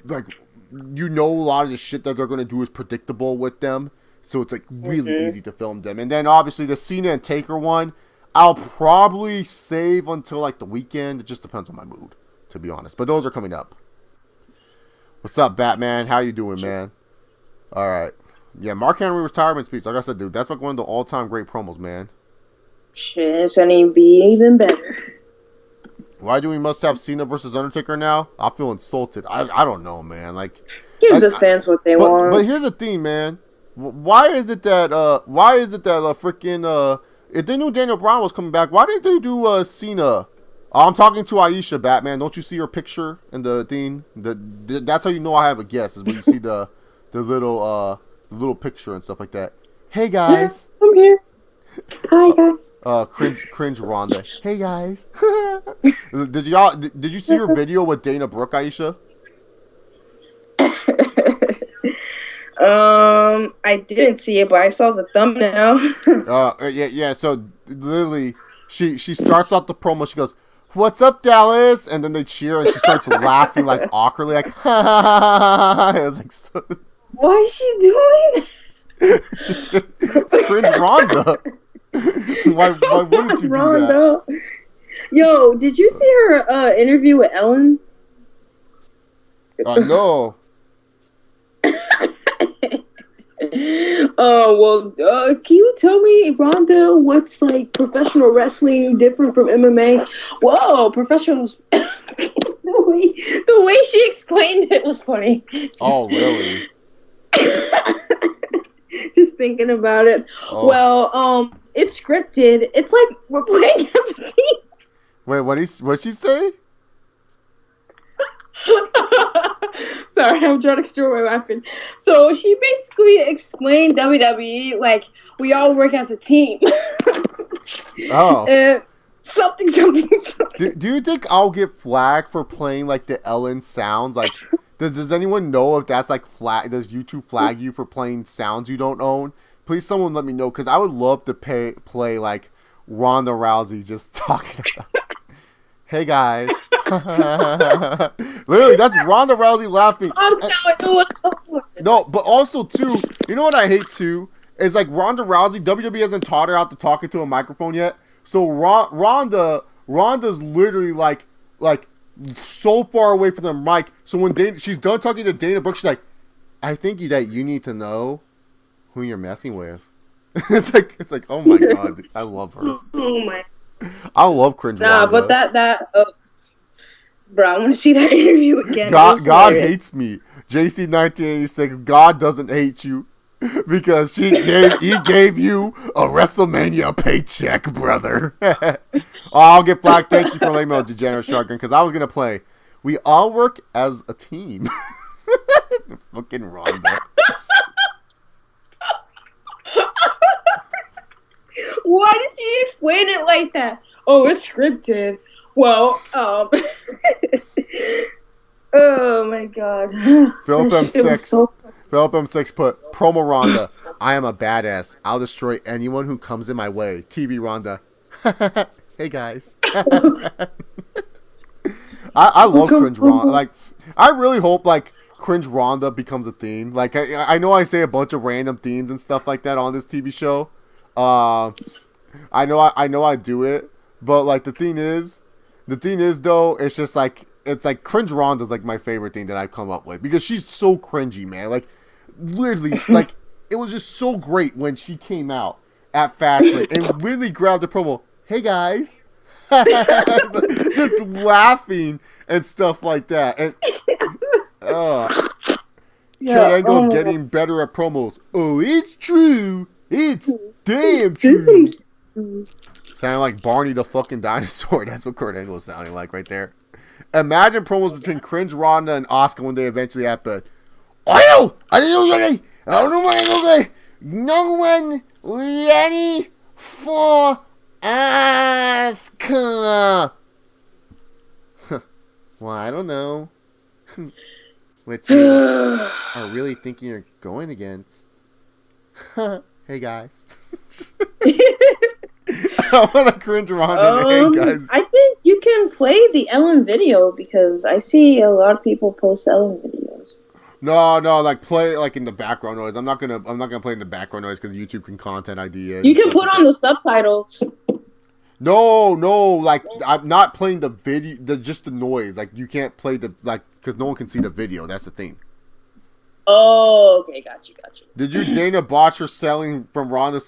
a lot of the shit that they're going to do is predictable with them, so it's like really easy to film them. And then obviously the Cena and Taker one, I'll probably save until like the weekend. It just depends on my mood, to be honest. But those are coming up. What's up, Batman? How you doing, man? All right. Yeah, Mark Henry retirement speech. Like I said, dude, that's like one of the all-time great promos, man. Shit, it's gonna be even better. Why do we must have Cena versus Undertaker now? I feel insulted. I don't know, man. Like, give the fans what they want. But here's the thing, man. Why is it that freaking if they knew Daniel Bryan was coming back, why didn't they do Cena? I'm talking to Aisha, Batman. Don't you see her picture in the thing? That's how you know I have a guess, is when you see the little picture and stuff like that. Hey guys. Yeah, I'm here. Hi guys. Cringe Ronda. Hey guys. Did you see her video with Dana Brooke, Aisha? I didn't see it, but I saw the thumbnail. Yeah. So literally, she starts out the promo. She goes, "What's up, Dallas?" And then they cheer, and she starts laughing like awkwardly, like, "Ha ha ha ha ha." It was like, so... Why is she doing that? It's cringe Ronda. Why wouldn't you do that? Yo, did you see her interview with Ellen? No. Oh, well, can you tell me, Ronda, what's like professional wrestling different from MMA? Whoa, professionals. the way she explained it was funny. Oh, really? Just thinking about it. Oh. Well, it's scripted. It's like we're playing as a team. Wait, what'd she say? Sorry, I'm trying to control my laughing. So she basically explained WWE like we all work as a team. Oh. Something. Do you think I'll get flagged for playing like the Ellen sounds? Like, does anyone know if that's like flag? Does YouTube flag you for playing sounds you don't own? Please, someone let me know, because I would love to play like Ronda Rousey just talking about. Hey guys. Literally, that's Ronda Rousey laughing. I'm telling you, it was so good. No, but also too, you know what I hate too is like Ronda Rousey. WWE hasn't taught her how to talk into a microphone yet. So Ronda's literally like so far away from the mic. So when she's done talking to Dana Brooke, she's like, "I think that you need to know who you're messing with." it's like, oh my god, dude, I love her. Oh my. I love cringe Ronda. But that bro, I want to see that interview again. God hates me. JC 1986. God doesn't hate you because he gave you a WrestleMania paycheck, brother. I'll get flagged. Thank you for letting me know, Degenerate Shotgun, because I was gonna play. We all work as a team. Fucking Ronda. Why did she explain it like that? Oh, it's scripted. Well, oh my god. Philip M6 put promo Ronda. I am a badass. I'll destroy anyone who comes in my way. TV Ronda. Hey guys. I love cringe Ronda. Like, I really hope like cringe Ronda becomes a theme. Like, I know I say a bunch of random themes and stuff like that on this TV show. I know I do it, but like the thing is though, it's just like, it's like cringe Ronda's like my favorite thing that I've come up with, because she's so cringy, man. Like, literally, like, it was just so great when she came out at Fastlane and literally grabbed the promo. Hey guys. Just laughing and stuff like that. And Kurt Angle's getting better at promos. Oh, it's true. It's damn true. Sounding like Barney the fucking dinosaur. That's what Kurt Angle was sounding like right there. Imagine promos between cringe Ronda and Asuka when they eventually happen. No one ready for Asuka. Well, I don't know. What you are really thinking you're going against. Hey guys. I want to cringe Ronda. Hey guys. I think you can play the Ellen video, because I see a lot of people post Ellen videos. No, like play like in the background noise. I'm not gonna play in the background noise because YouTube can content ID it. You can put on the subtitles. No, like I'm not playing the video, just the noise. Like you can't play the because no one can see the video. That's the thing. Oh, okay, got you. Did you Dana botch her selling from Ronda?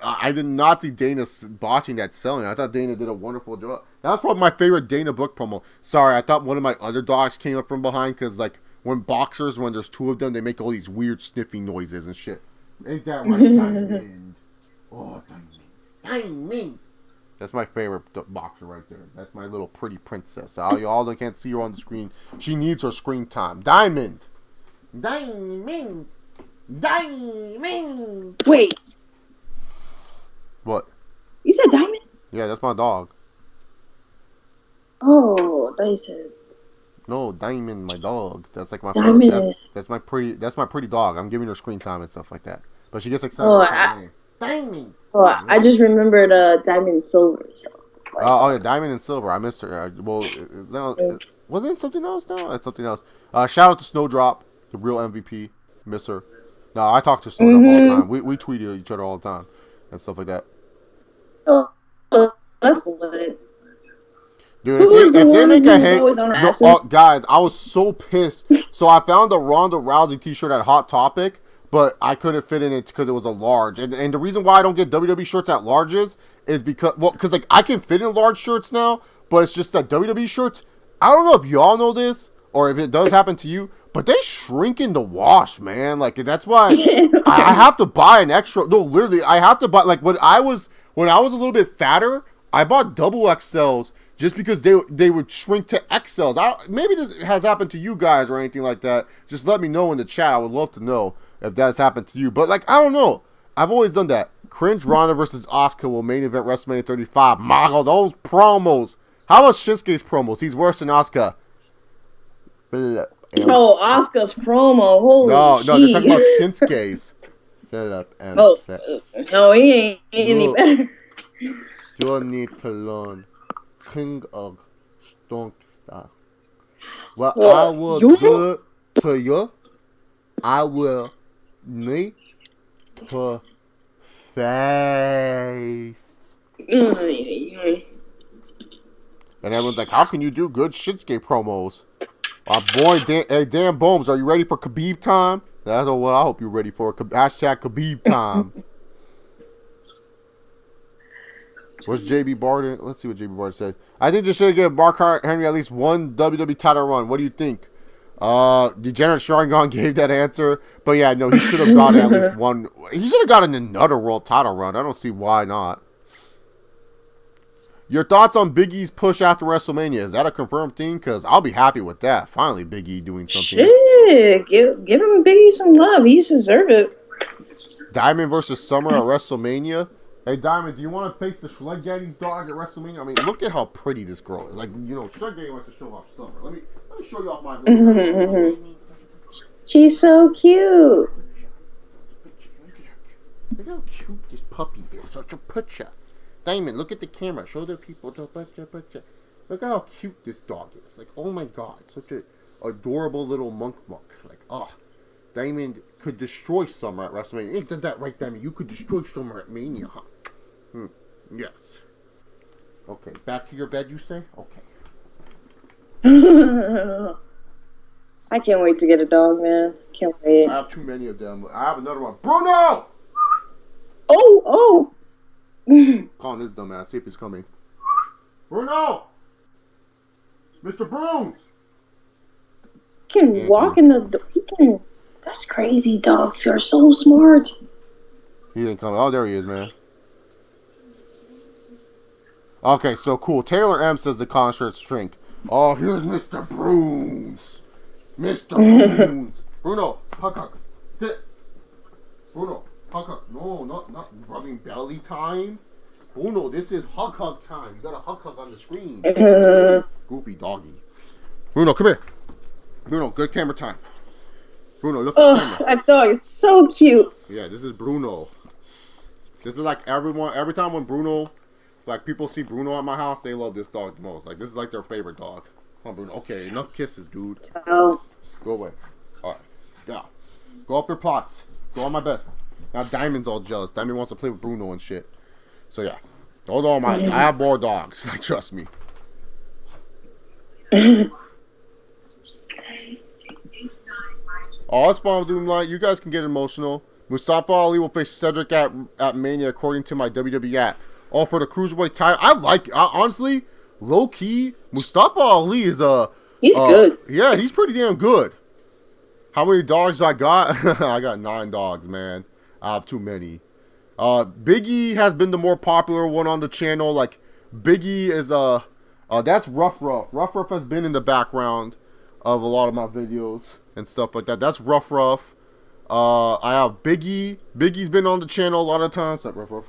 I did not see Dana botching that selling. I thought Dana did a wonderful job. That was probably my favorite Dana book promo. Sorry, I thought one of my other dogs came up from behind because like when boxers, when there's two of them, they make all these weird sniffing noises and shit. Ain't that right, Diamond? Oh, Diamond. That's my favorite boxer right there. That's my little pretty princess. Y'all can't see her on the screen. She needs her screen time. Diamond. Wait. What? You said Diamond? Yeah, that's my dog. Oh, I said. No, Diamond, my dog. That's like my Diamond. favorite. That's my pretty dog. I'm giving her screen time and stuff like that. But she gets excited. Diamond. Oh, I just remembered Diamond and Silver. So oh yeah, Diamond and Silver. I missed her. Wasn't it something else now? It's something else. Shout out to Snowdrop, the real MVP. Miss her. No, I talk to Snowdrop all the time. We tweet each other all the time and stuff like that. Oh, that's lit. Dude, if they make a hate, guys, I was so pissed. So I found the Ronda Rousey T-shirt at Hot Topic, but I couldn't fit in it because it was a large. And the reason why I don't get WWE shirts at larges is because like I can fit in large shirts now, but it's just that WWE shirts. I don't know if y'all know this or if it does happen to you, but they shrink in the wash, man. Like that's why I have to buy an extra. No, literally, I have to buy. Like when I was a little bit fatter, I bought double XLs. Just because they would shrink to XLs. Maybe this has happened to you guys or anything like that. Just let me know in the chat. I would love to know if that's happened to you. But, like, I don't know. I've always done that. Cringe Ronda versus Asuka will main event WrestleMania 35. Mago, those promos. How about Shinsuke's promos? He's worse than Asuka. Oh, Asuka's promo. Holy shit. No, they're talking about Shinsuke's. Philip and no, he ain't any better. You need to learn. King of Stonkstar. What I will do to you, I will need to say. And everyone's like, how can you do good Shinsuke promos? Our boy, Dan Bones, are you ready for Khabib time? That's what I hope you're ready for. Hashtag Khabib time. What's JB Barton? Let's see what JB Barton said. I think they should give Mark Henry at least one WWE title run. What do you think? Degenerate Sharingan gave that answer. But yeah, no, he should have gotten at least one. He should have gotten another world title run. I don't see why not. Your thoughts on Big E's push after WrestleMania? Is that a confirmed thing? Because I'll be happy with that. Finally, Big E doing something. Shit, give him Big E some love. He deserves it. Diamond versus Summer at WrestleMania. Hey, Diamond, do you want to face the Schleggetti's dog at WrestleMania? I mean, look at how pretty this girl is. Like, you know, Schleggetti wants to show off Summer. Let me show you off my little She's so cute. Look how cute this puppy is. Such a picture. Diamond, look at the camera. Show the people the picture. Look at how cute this dog is. Like, oh my god. Such a adorable little monk. Like, oh. Diamond could destroy Summer at WrestleMania. Isn't that right, Diamond? You could destroy Summer at Mania, huh? Yes. Okay, back to your bed, you say? Okay. I can't wait to get a dog, man. Can't wait. I have too many of them. I have another one. Bruno! Oh! Calling this dumbass. See if he's coming. Bruno! Mr. Bruns! He can walk in the door. He can... That's crazy. Dogs are so smart. He didn't come. Oh, there he is, man. Okay, so cool. Taylor M says the concerts shrink. Oh, here's Mr. Bruns. Mr. Bruns. Bruno, hug. Sit. Bruno, hug. No, not rubbing belly time. Bruno, this is hug time. You got a hug on the screen. Goopy doggy. Bruno, come here. Bruno, good camera time. Bruno, look at the camera. That dog is so cute. Yeah, this is Bruno. This is like every time when Bruno, like people see Bruno at my house, they love this dog the most. Like this is like their favorite dog. Come on, Bruno. Okay, enough kisses, dude. Oh. Go away. All right. Yeah. Go up your plots. Go on my bed. Now Diamond's all jealous. Diamond wants to play with Bruno and shit. So yeah. Those are my. I have more dogs. Trust me. Oh, that's fine, Doomlight. You guys can get emotional. Mustafa Ali will face Cedric at Mania, according to my WWE app. Oh, for the Cruiserweight title. I like, honestly, low-key, Mustafa Ali is He's good. Yeah, he's pretty damn good. How many dogs I got? I got 9 dogs, man. I have too many. Biggie has been the more popular one on the channel. Like, Biggie is, that's Rough Rough. Rough Rough has been in the background of a lot of my videos and stuff like that. That's Rough Rough. I have Biggie. Biggie's been on the channel a lot of times. What's up, Rough Rough?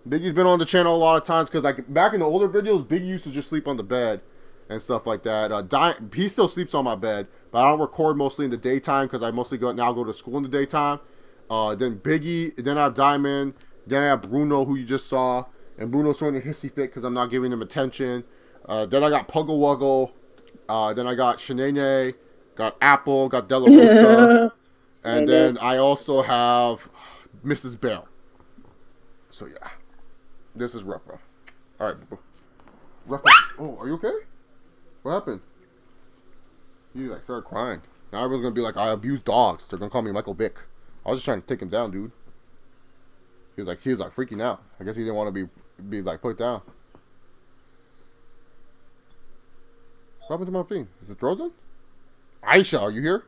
Biggie's been on the channel a lot of times because, like, back in the older videos, Biggie used to just sleep on the bed and stuff like that. He still sleeps on my bed, but I don't record mostly in the daytime because I mostly go to school in the daytime. Then Biggie, then I have Diamond, then I have Bruno, who you just saw, and Bruno's throwing a hissy fit because I'm not giving him attention. Then I got Puggle Wuggle, then I got Shanae, got Apple, got Della Rosa, and then I also have Mrs. Bell. So yeah, this is Rough Rough. All right, Rough Rough. Oh, are you okay? What happened? You like started crying. Now everyone's gonna be like, I abuse dogs. They're gonna call me Michael Vick. I was just trying to take him down, dude. He was like freaking out. I guess he didn't want to be like put down. What happened to my thing? Is it frozen? Aisha, are you here?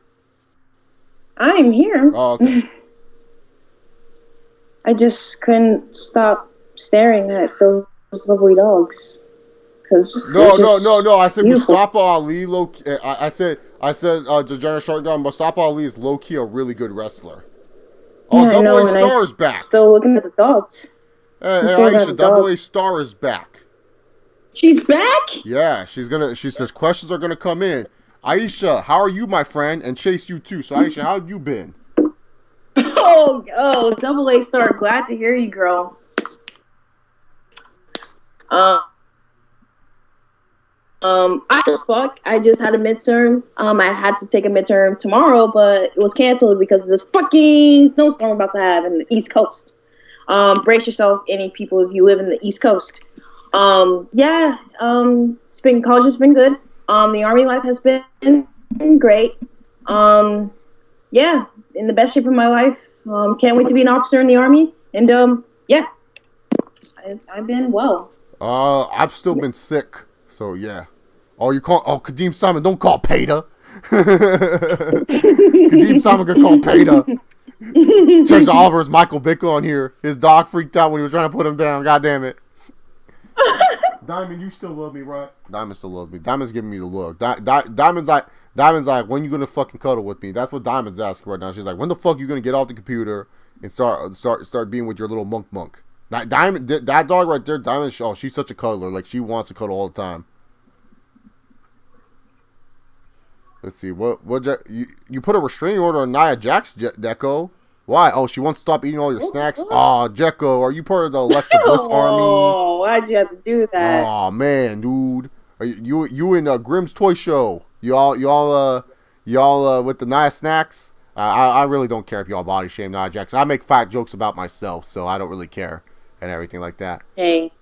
I'm here. Oh, okay. I just couldn't stop staring at those lovely dogs. No. I said beautiful. Mustafa Ali. I said to General Short Mustafa Ali is low key a really good wrestler. Oh, yeah, Double A Star is back. Still looking at the dogs. Hey, Aisha, Double A Star is back. She's back? Yeah, she says questions are gonna come in. Aisha, how are you, my friend? And Chase, you too. So Aisha, how have you been? Oh, Double A Star. Glad to hear you, girl. I just had a midterm. I had to take a midterm tomorrow, but it was canceled because of this fucking snowstorm we're about to have in the East Coast. Brace yourself, any people, if you live in the East Coast. College has been good. The Army life has been great. Yeah, in the best shape of my life. Can't wait to be an officer in the Army. And, yeah, I've been well. I've still been sick, so yeah. Kadeem Simon, don't call Peter. Kadeem Simon could call Peter. Chase Oliver's Michael Vick on here. His dog freaked out when he was trying to put him down. God damn it. Diamond, you still love me, right? Diamond still loves me. Diamond's giving me the look. Diamond's like, when you gonna fucking cuddle with me? That's what Diamond's asking right now. She's like, when the fuck you gonna get off the computer and start being with your little monk? Diamond, that dog right there, Diamond. Oh, she's such a cuddler. Like, she wants to cuddle all the time. Let's see. You put a restraining order on Nia Jax, Deco. Why? Oh, she wants to stop eating all your snacks. Aw, Jekko, are you part of the Alexa Bliss army? Oh, why'd you have to do that? Aw, man, dude. Are you in Grimm's Toy Show? Y'all with the Nia snacks? I really don't care if y'all body shame Nia Jax. I make fat jokes about myself, so I don't really care and everything like that. Hey.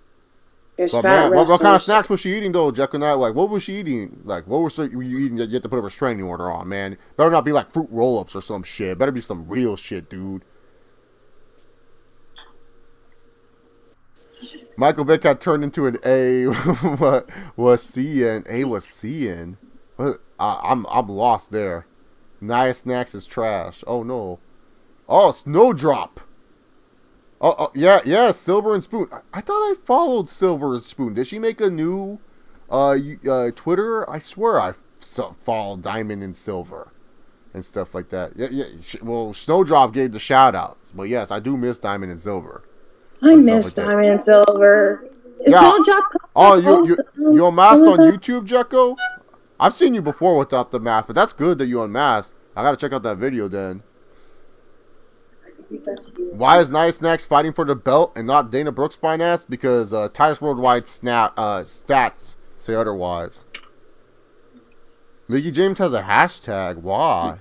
But man, what kind of snacks was she eating though, Jekko? Like, what was she eating? Like, what was you eating that you have to put a restraining order on, man? Better not be like fruit roll-ups or some shit. Better be some real shit, dude. Michael Vick had turned into an A. What was seeing? A was seeing. I'm lost there. Nia Snacks is trash. Oh no. Oh, Snowdrop. Oh, yeah, Silver and Spoon. I thought I followed Silver and Spoon. Did she make a new Twitter? I swear I followed Diamond and Silver and stuff like that. Yeah. Well, Snowdrop gave the shout-outs. But yes, I do miss Diamond and Silver. I miss Diamond and Silver. Is Snowdrop... Oh, you unmasked on YouTube, Jekko? I've seen you before without the mask, but that's good that you unmasked. I gotta check out that video then. Why is Nia Snacks fighting for the belt and not Dana Brooks by ass? Because Titus Worldwide stats say otherwise. Mickey James has a hashtag. Why?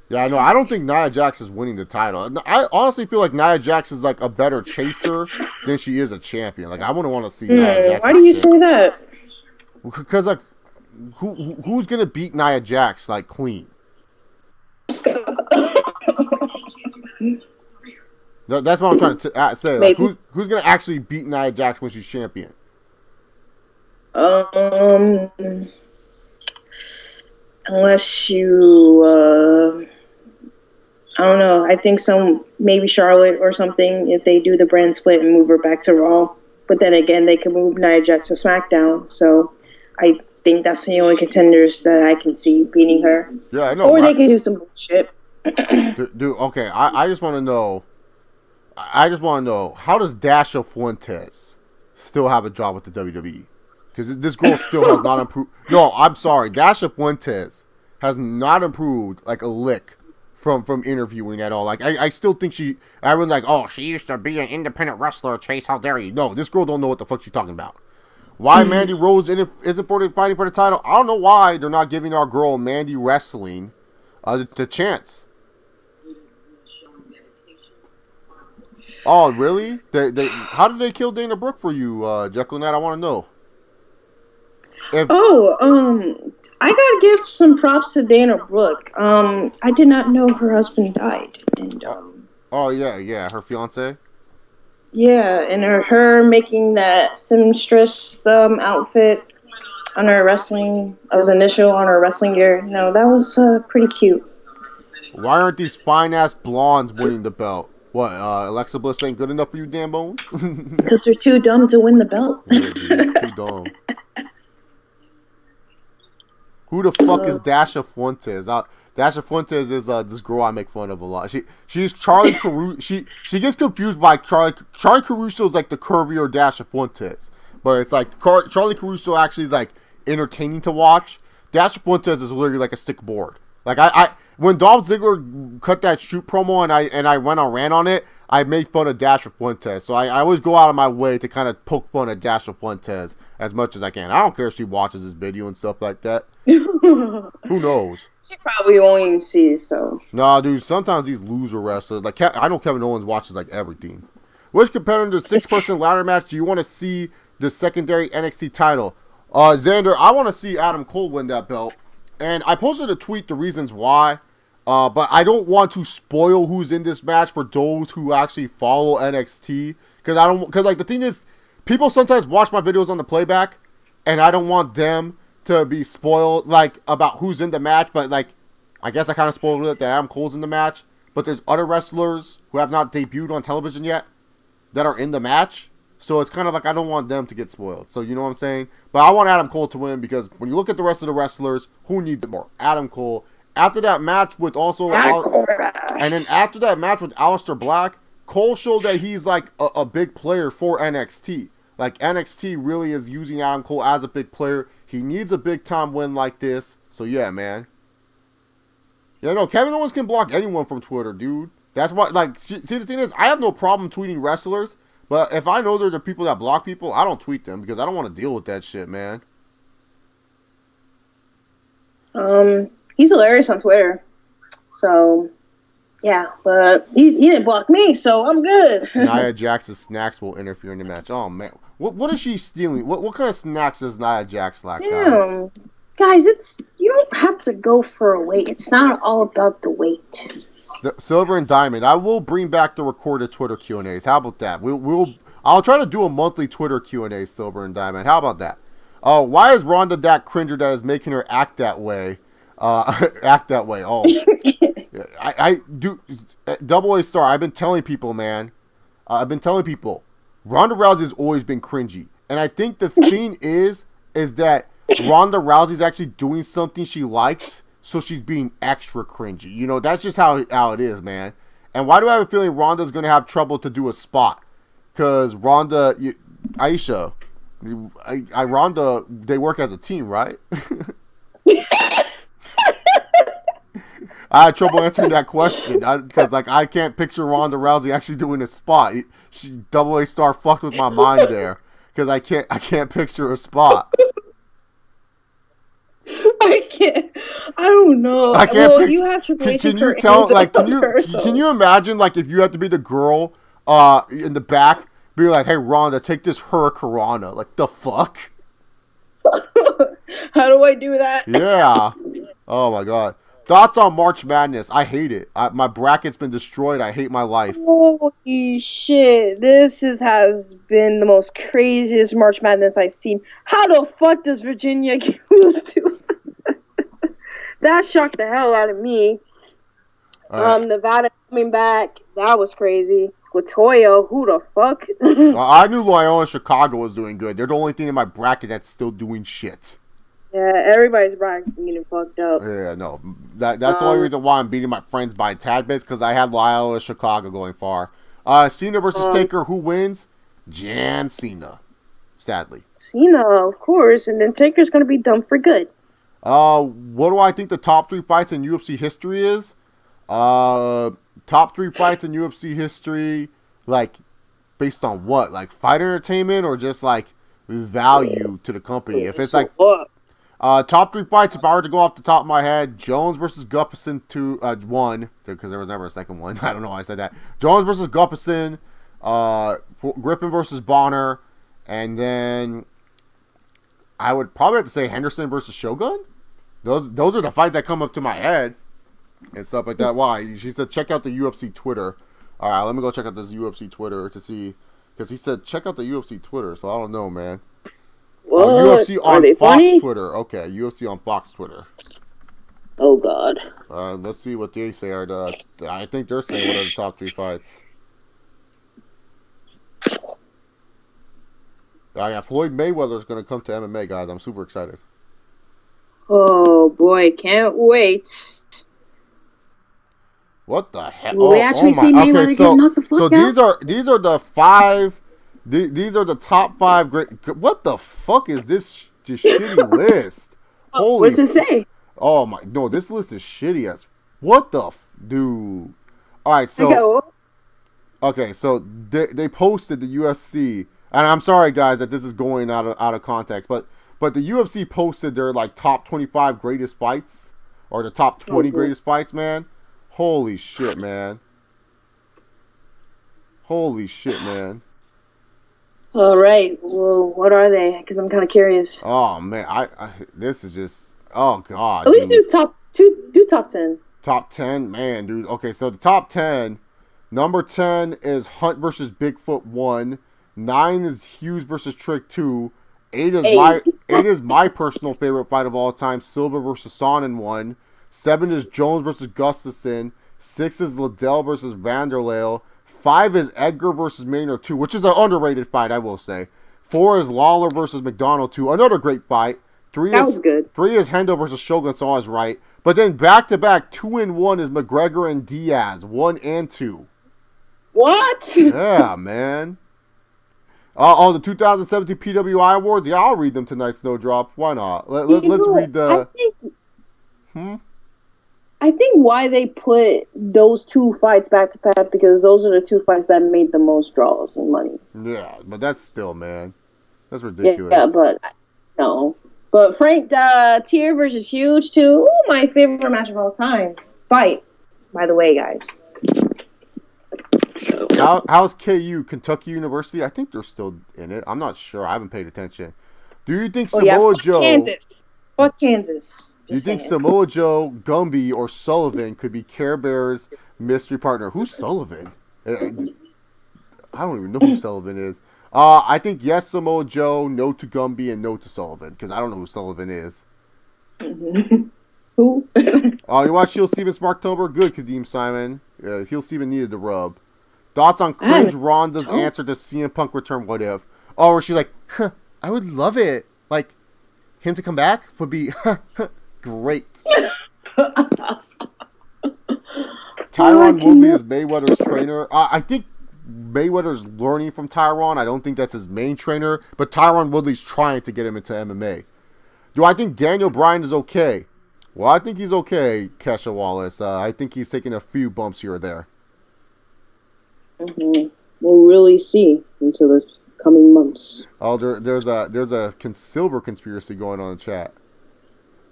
Yeah, I know. I don't think Nia Jax is winning the title. I honestly feel like Nia Jax is like a better chaser than she is a champion. Like I wouldn't want to see Nia Jax Why as do you champ. say that? Because like, who's gonna beat Nia Jax like clean? That's what I'm trying to say. Like, Maybe. who's gonna actually beat Nia Jax when she's champion? Unless you, I don't know. I think maybe Charlotte or something, if they do the brand split and move her back to Raw. But then again, they can move Nia Jax to SmackDown. So I think that's the only contenders that I can see beating her. Yeah, I know. Or they can do some bullshit. Dude, okay. I just want to know. I just want to know, how does Dasha Fuentes still have a job with the WWE? Because this girl still has not improved. No, I'm sorry. Dasha Fuentes has not improved like a lick from interviewing at all. Like, I still think I was like, oh, she used to be an independent wrestler, Chase, how dare you. No, this girl don't know what the fuck she's talking about. Why Mandy Rose isn't fighting for the title? I don't know why they're not giving our girl Mandy Wrestling the chance. Oh, really? How did they kill Dana Brooke for you, Jekyll Knight? I want to know. I gotta give some props to Dana Brooke. I did not know her husband died, and oh yeah, her fiance. Yeah, and her making that seamstress outfit on her wrestling, as initial on her wrestling gear. No, that was pretty cute. Why aren't these fine ass blondes winning the belt? What, Alexa Bliss ain't good enough for you, damn bones? Because they're too dumb to win the belt. Yeah, dude, too dumb. Who the fuck is Dasha Fuentes? Dasha Fuentes is this girl I make fun of a lot. She's Charlie Caruso. She gets confused by Charlie Caruso is like the curvier Dasha Fuentes, but it's like Charlie Caruso actually is like entertaining to watch. Dasha Fuentes is literally like a stick board. Like when Dolph Ziggler cut that shoot promo and I went on rant on it, I made fun of Dasha Fuentes. So I always go out of my way to kind of poke fun at Dasha Fuentes as much as I can. I don't care if she watches this video and stuff like that. Who knows? She probably won't even see it, so. Nah, dude, sometimes these loser wrestlers, like, I know Kevin Owens watches, like, everything. Which competitor 6-person ladder match do you want to see the secondary NXT title? Xander, I want to see Adam Cole win that belt. And I posted a tweet the reasons why. But I don't want to spoil who's in this match for those who actually follow NXT. Because like, the thing is, people sometimes watch my videos on the playback, and I don't want them to be spoiled, like, about who's in the match. But, like, I guess I kind of spoiled it that Adam Cole's in the match. But there's other wrestlers who have not debuted on television yet that are in the match. So it's kind of like I don't want them to get spoiled. So you know what I'm saying? But I want Adam Cole to win because when you look at the rest of the wrestlers, who needs it more? Adam Cole. After that match with also... and then after that match with Aleister Black, Cole showed that he's like a big player for NXT. Like, NXT really is using Adam Cole as a big player. He needs a big-time win like this. So, yeah, man. Yeah, no, Kevin Owens can block anyone from Twitter, dude. That's why, like, see, the thing is, I have no problem tweeting wrestlers. But if I know they're the people that block people, I don't tweet them because I don't want to deal with that shit, man. He's hilarious on Twitter. So, yeah, but he didn't block me, so I'm good. Nia Jax's snacks will interfere in the match. Oh, man. What is she stealing? What kind of snacks does Nia Jax like, guys? Guys, you don't have to go for a weight. It's not all about the weight. Silver and Diamond. I will bring back the recorded Twitter Q&As. How about that? I'll try to do a monthly Twitter Q&A, Silver and Diamond. How about that? Oh, why is Ronda that cringer that is making her act that way? Act that way. Oh, I do. Double A Star. I've been telling people, man. Ronda Rousey has always been cringy, and I think the thing is that Ronda Rousey's actually doing something she likes. So she's being extra cringy. You know, that's just how it is, man. And why do I have a feeling Ronda's going to have trouble to do a spot? Because Ronda, Ronda, they work as a team, right? I had trouble answering that question. Because, like, I can't picture Ronda Rousey actually doing a spot. Double A Star fucked with my mind there. Because I can't picture a spot. I don't know. I can't. Well, you have Triple H Can and you Kurt tell? Angle Like, to her, so. can you imagine like if you had to be the girl, in the back, be like, "Hey, Ronda, take this Hurricanrana." Like the fuck. How do I do that? Yeah. Oh my god. Thoughts on March Madness? I hate it. My bracket's been destroyed. I hate my life. Holy shit! Has been the most craziest March Madness I've seen. How the fuck does Virginia lose to? That shocked the hell out of me. Nevada coming back, that was crazy. Latoya, who the fuck? I knew Loyola Chicago was doing good. They're the only thing in my bracket that's still doing shit. Yeah, everybody's bracket getting fucked up. Yeah, no. That's the only reason why I'm beating my friends by a tad bit, because I had Loyola Chicago going far. Cena versus Taker, who wins? Jan Cena. Sadly. Cena, of course, and then Taker's gonna be done for good. What do I think the top 3 fights in UFC history is? Top 3 fights in UFC history, like, based on what? Like, fight entertainment or just, like, value to the company? If it's, like, top 3 fights, if I were to go off the top of my head, Jones versus Gustafsson 1, because there was never a second one. I don't know why I said that. Jones versus Gustafsson, Griffin versus Bonner, and then I would probably have to say Henderson versus Shogun. Those are the fights that come up to my head and stuff like that. Why? She said check out the UFC Twitter. All right, let me go check out this UFC Twitter to see, because he said check out the UFC Twitter. So I don't know, man. What? UFC on Fox funny? Twitter. Okay, UFC on Fox Twitter. Oh God. Let's see what they say are the. I think they're saying what are the top 3 fights. Yeah, Floyd Mayweather is going to come to MMA, guys. I'm super excited. Oh boy, can't wait. What the heck? Will we actually see Mayweather get knocked the fuck out? these are the 5. These are the top 5 great. What the fuck is this shitty list? Holy. What's it say? Oh my, no, this list is shitty as. What the dude? All right, so. Okay, so they posted the UFC, and I'm sorry guys that this is going out of context, but the UFC posted their like top 25 greatest fights or the top 20 greatest fights, man. Holy shit, man. Holy shit, man. All right. Well, what are they? Because I'm kind of curious. Oh man, I this is just god. At least do top 10. Top 10, man, dude. Okay, so the top 10. Number 10 is Hunt versus Bigfoot 1. 9 is Hughes versus Trick 2. 8 is my personal favorite fight of all time, Silva versus Sonnen 1. 7 is Jones versus Gustafsson. 6 is Liddell versus Vanderlei. 5 is Edgar versus Maynard 2, which is an underrated fight, I will say. 4 is Lawler versus McDonald 2, another great fight. 3 is good. 3 is Hendo versus Shogun, so I was right. But then back-to-back, 2 and 1 is McGregor and Diaz, 1 and 2. What? Yeah, man. On the 2017 PWI Awards, yeah, I'll read them tonight, Snowdrop. Why not? Let's read the... I think why they put those 2 fights back to back, because those are the 2 fights that made the most draws and money. Yeah, but that's still, man. That's ridiculous. Yeah, but no. But Frank Tier versus Huge too. Ooh, my favorite match of all time. Fight, by the way, guys. So. How's KU, Kentucky University? I think they're still in it. I'm not sure. I haven't paid attention. Do you think Samoa Joe... Kansas. Fuck Kansas. Do you think Samoa Joe, Gumby, or Sullivan could be Care Bear's mystery partner? Who's Sullivan? I don't even know who Sullivan is. I think yes, Samoa Joe, no to Gumby, and no to Sullivan, because I don't know who Sullivan is. Who? You watch Heel Steven's Marktober? Good, Kadeem Simon. Heel Steven needed the rub. Thoughts on cringe Ronda's answer to CM Punk return? What if? Oh, where she's like, huh, I would love it. Like, him to come back would be great. Tyron Woodley is Mayweather's trainer. I think Mayweather's learning from Tyron. I don't think that's his main trainer, but Tyron Woodley's trying to get him into MMA. Do I think Daniel Bryan is okay? Well, I think he's okay, Kesha Wallace. I think he's taking a few bumps here or there. Mm-hmm. We'll really see until the coming months. Oh, there's a silver conspiracy going on in chat.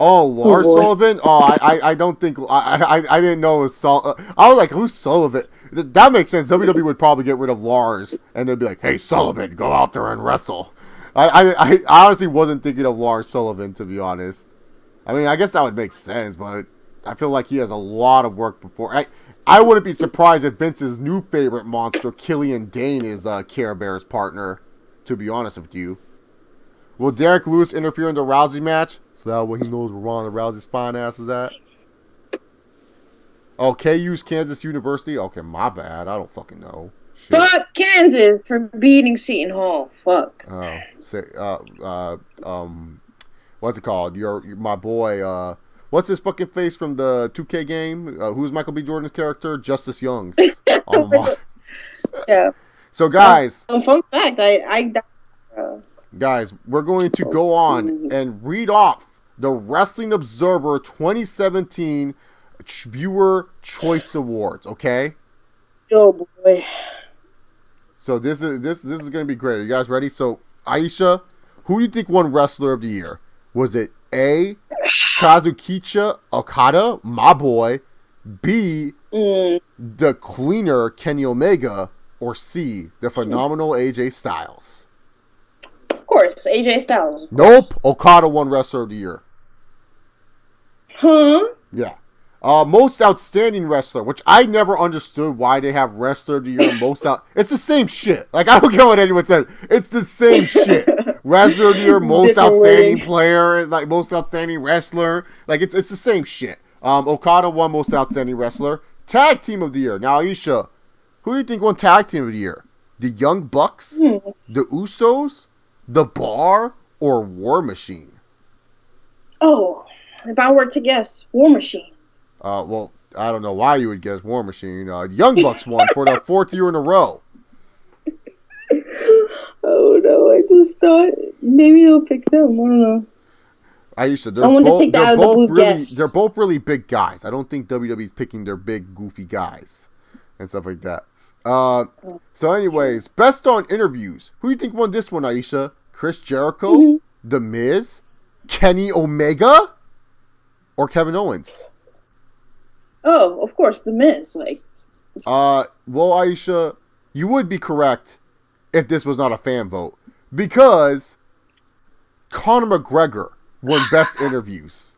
Oh, Lars boy. Sullivan. Oh, I don't think I didn't know it was I was like, who's Sullivan? That makes sense. WWE would probably get rid of Lars, and they'd be like, hey, Sullivan, go out there and wrestle. I honestly wasn't thinking of Lars Sullivan, to be honest. I mean, I guess that would make sense, but I feel like he has a lot of work before. I wouldn't be surprised if Vince's new favorite monster, Killian Dane, is Care Bear's partner, to be honest with you. Will Derek Lewis interfere in the Rousey match? So that way he knows where Ronda Rousey's fine ass is at. Oh, KU's Kansas University? Okay, my bad. I don't fucking know. Shit. Fuck Kansas for beating Seton Hall. Fuck. Oh, what's it called? My boy, what's his fucking face from the 2K game? Who's Michael B. Jordan's character? Justice Young's. Oh my. Yeah. So guys. Fun fact, Guys, we're going to go on and read off the Wrestling Observer 2017 Viewer Choice Awards, okay? Oh boy. So this is going to be great. Are you guys ready? So, Aisha, who do you think won Wrestler of the Year? Was it A, Kazuchika Okada, my boy, B, the cleaner Kenny Omega, or C, the phenomenal AJ Styles? Of course, AJ Styles. Nope. Okada won Wrestler of the Year. Huh? Yeah. Most Outstanding Wrestler, which I never understood why they have Wrestler of the Year and Most Out. It's the same shit. Like, I don't care what anyone says. It's the same shit. Wrestler of the Year, Most Outstanding Player, like Most Outstanding Wrestler. Like, it's the same shit. Okada won Most Outstanding Wrestler. Tag Team of the Year. Now, Aisha, who do you think won Tag Team of the Year? The Young Bucks? The Usos? The Bar, or War Machine? Oh, if I were to guess, War Machine. Well, I don't know why you would guess War Machine. Young Bucks won for their 4th year in a row. Oh no, I just thought maybe they'll pick them. I don't know. Aisha, they're both really big guys. I don't think WWE's picking their big goofy guys and stuff like that. So anyways, best on interviews. Who do you think won this one, Aisha? Chris Jericho, The Miz, Kenny Omega, or Kevin Owens? Oh, of course, The Miz. Well, Aisha, you would be correct if this was not a fan vote, because Conor McGregor won best interviews.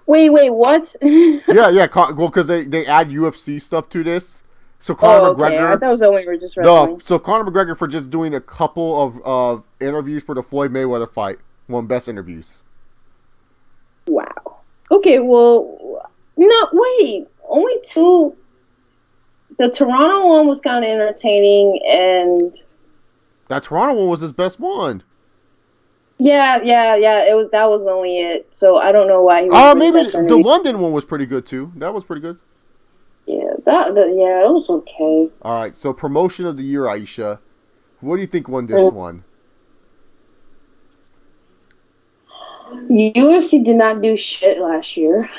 Wait, what? yeah. Well, because they add UFC stuff to this. So Conor McGregor. I thought it was only just wrestling. No, so Conor McGregor, for just doing a couple of interviews for the Floyd Mayweather fight, won best interviews. Wow. Okay, well, no, wait. Only 2. The Toronto one was kind of entertaining, and that Toronto one was his best one. Yeah. That was only it. So I don't know why he was. Maybe the London one was pretty good too. That was pretty good. Yeah, it was okay. All right, so promotion of the year, Aisha. What do you think won this one? UFC did not do shit last year.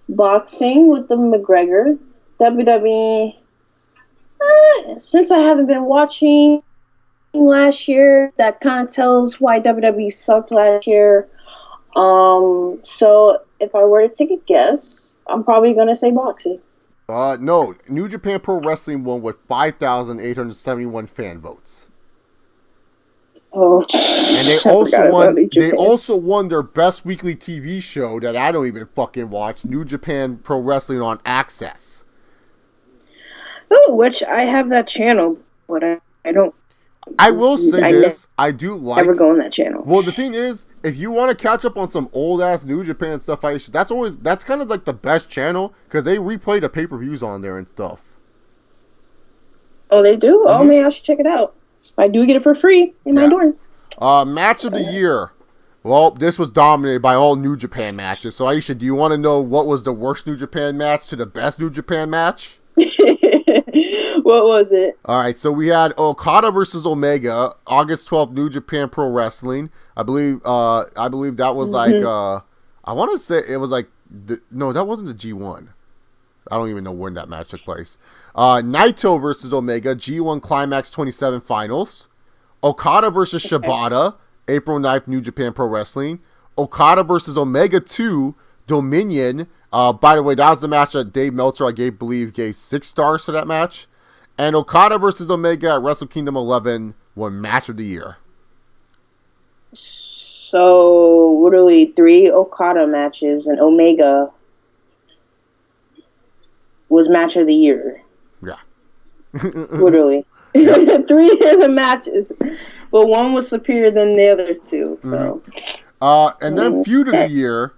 Boxing with the McGregor. WWE. Since I haven't been watching last year, that kind of tells why WWE sucked last year. So if I were to take a guess, I'm probably going to say boxing. No. New Japan Pro Wrestling won with 5,871 fan votes. Oh. And they also won their best weekly TV show that I don't even fucking watch, New Japan Pro Wrestling on Access. Oh, which I have that channel, but I don't. I will say this, I do like... Never go on that channel. Well, the thing is, if you want to catch up on some old-ass New Japan stuff, that's kind of like the best channel, because they replay the pay-per-views on there and stuff. Oh, they do? Oh, man, I should check it out. If I do get it for free, am I doing? Match of the year. Well, this was dominated by all New Japan matches. So, Aisha, do you want to know what was the worst New Japan match to the best New Japan match? What was it? All right, so we had Okada versus Omega, August 12th, New Japan Pro Wrestling. I believe that was like, I want to say it was like, no, that wasn't the G1. I don't even know when that match took place. Naito versus Omega, G1 Climax 27 Finals. Okada versus Shibata, April 9th, New Japan Pro Wrestling. Okada versus Omega 2 Dominion. By the way, that was the match that Dave Meltzer, I gave 6 stars to that match. And Okada versus Omega at Wrestle Kingdom 11 won Match of the Year. So, literally 3 Okada matches, and Omega was Match of the Year. Yeah. Literally. Yep. 3 of the matches. But one was superior than the other 2. So. And then Feud of the Year.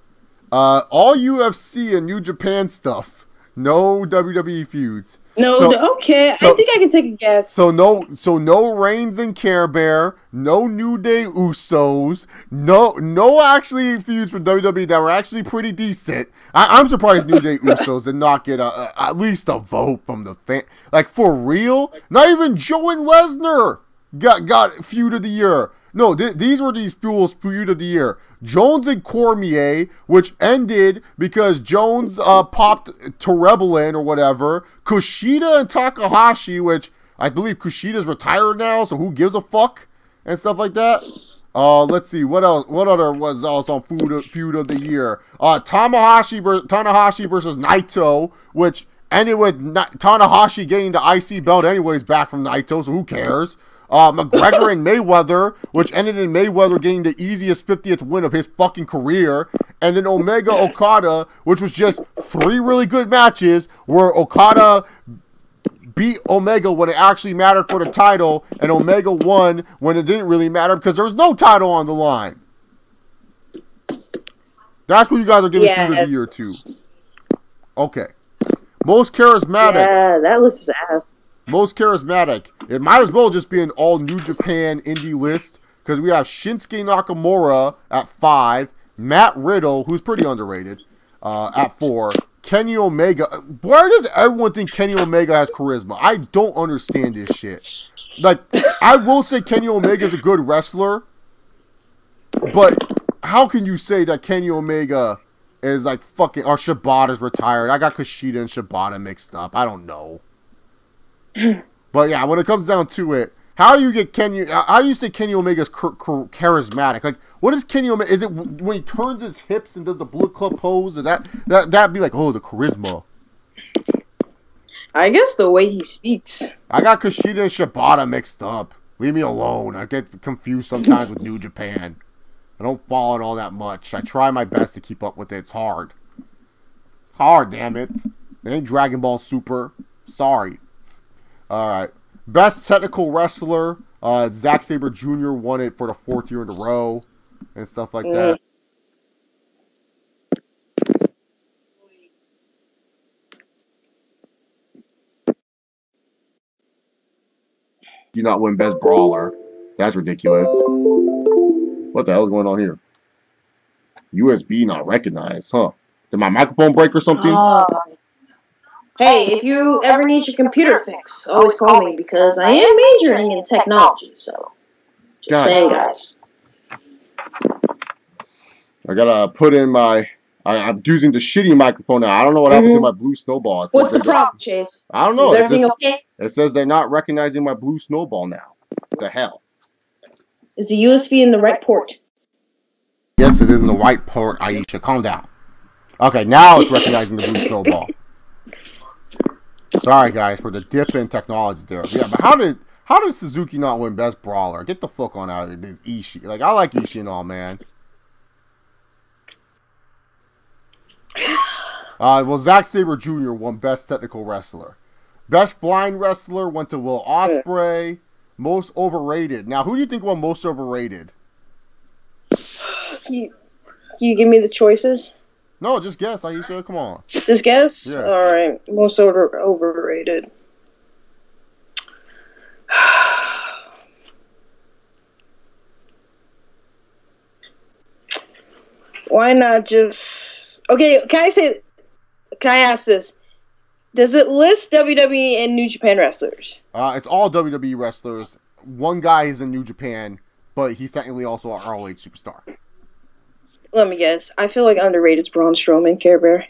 All UFC and New Japan stuff. No WWE feuds. Okay. I think I can take a guess. So no Reigns and Care Bear, no New Day Usos, no actually feuds for WWE that were actually pretty decent. I'm surprised New Day Usos did not get at least a vote from the fan. Like, for real? Not even Joe and Lesnar got Feud of the Year. No, these were these Feud of the Year. Jones and Cormier, which ended because Jones popped Terebulin or whatever. Kushida and Takahashi, which I believe Kushida's retired now, so who gives a fuck? And stuff like that. Let's see, what else? What other was else on Feud of the Year? Tanahashi versus Naito, which ended with Tanahashi getting the IC belt anyways back from Naito, so who cares? McGregor and Mayweather, which ended in Mayweather getting the easiest 50th win of his fucking career. And then Omega Okada, which was just 3 really good matches where Okada beat Omega when it actually mattered for the title, and Omega won when it didn't really matter because there was no title on the line. That's what you guys are giving Feud of the Year to. Okay. Most charismatic. Yeah, that list is ass. Most charismatic. It might as well just be an all New Japan indie list because we have Shinsuke Nakamura at 5, Matt Riddle, who's pretty underrated, at 4, Kenny Omega. Why does everyone think Kenny Omega has charisma? I don't understand this shit. Like, I will say Kenny Omega is a good wrestler, but how can you say that Kenny Omega is like fucking, or Shibata's retired? I got Kushida and Shibata mixed up. I don't know. But yeah, when it comes down to it, how do you say Kenny Omega's charismatic? Like, what is Kenny Omega? Is it when he turns his hips and does the Bullet Club pose? And that'd be like, oh, the charisma. I guess the way he speaks. I got Kushida and Shibata mixed up. Leave me alone. I get confused sometimes with New Japan. I don't follow it all that much. I try my best to keep up with it. It's hard. It's hard, damn it. It ain't Dragon Ball Super. Sorry. Alright. Best technical wrestler. Zack Sabre Jr. won it for the 4th year in a row. And stuff like that. You not win Best Brawler. That's ridiculous. What the hell is going on here? USB not recognized, huh? Did my microphone break or something? Hey, if you ever need your computer fixed, always call me because I am majoring in technology, so just saying, guys. I gotta put in my... I'm using the shitty microphone now. I don't know what happened to my blue snowball. What's the problem, Chase? I don't know. Is everything okay? It says they're not recognizing my blue snowball now. What the hell? Is the USB in the right port? Yes, it is in the right port, Aisha. Calm down. Okay, now it's recognizing the blue snowball. Sorry, guys, for the dip in technology there. Yeah, but how did Suzuki not win Best Brawler? Get the fuck on out of here. This Ishii. Like, I like Ishii and all, man. Well, Zack Sabre Jr. won Best Technical Wrestler. Best Blind Wrestler went to Will Ospreay. Most Overrated. Now, who do you think won Most Overrated? Can you give me the choices? No, just guess, Aisha. Come on. Just guess? Yeah. All right. Most overrated. Why not just... Okay, can I ask this? Does it list WWE and New Japan wrestlers? It's all WWE wrestlers. One guy is in New Japan, but he's technically also an ROH superstar. Let me guess. I feel like underrated is Braun Strowman, Care Bear.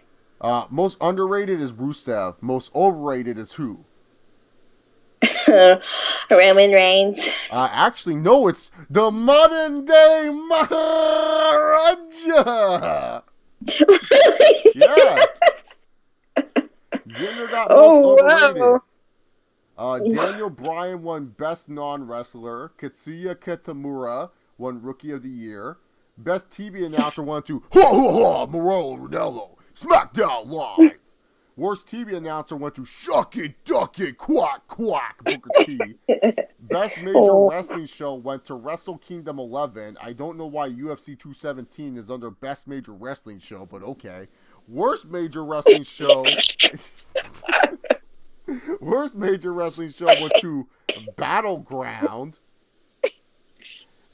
Most underrated is Rusev. Most overrated is who? Roman Reigns. Actually, no, it's the modern day Maharaja. Yeah. Jinder got most overrated. Wow. Daniel Bryan won Best Non-Wrestler. Katsuya Kitamura won Rookie of the Year. Best TV Announcer went to Morello Ranello. Smackdown Live. Worst TV Announcer went to Shuck It, Duck It, Quack, Quack, Booker T. Best Major Wrestling Show went to Wrestle Kingdom 11. I don't know why UFC 217 is under Best Major Wrestling Show, but okay. Worst Major Wrestling Show... Worst Major Wrestling Show went to Battleground.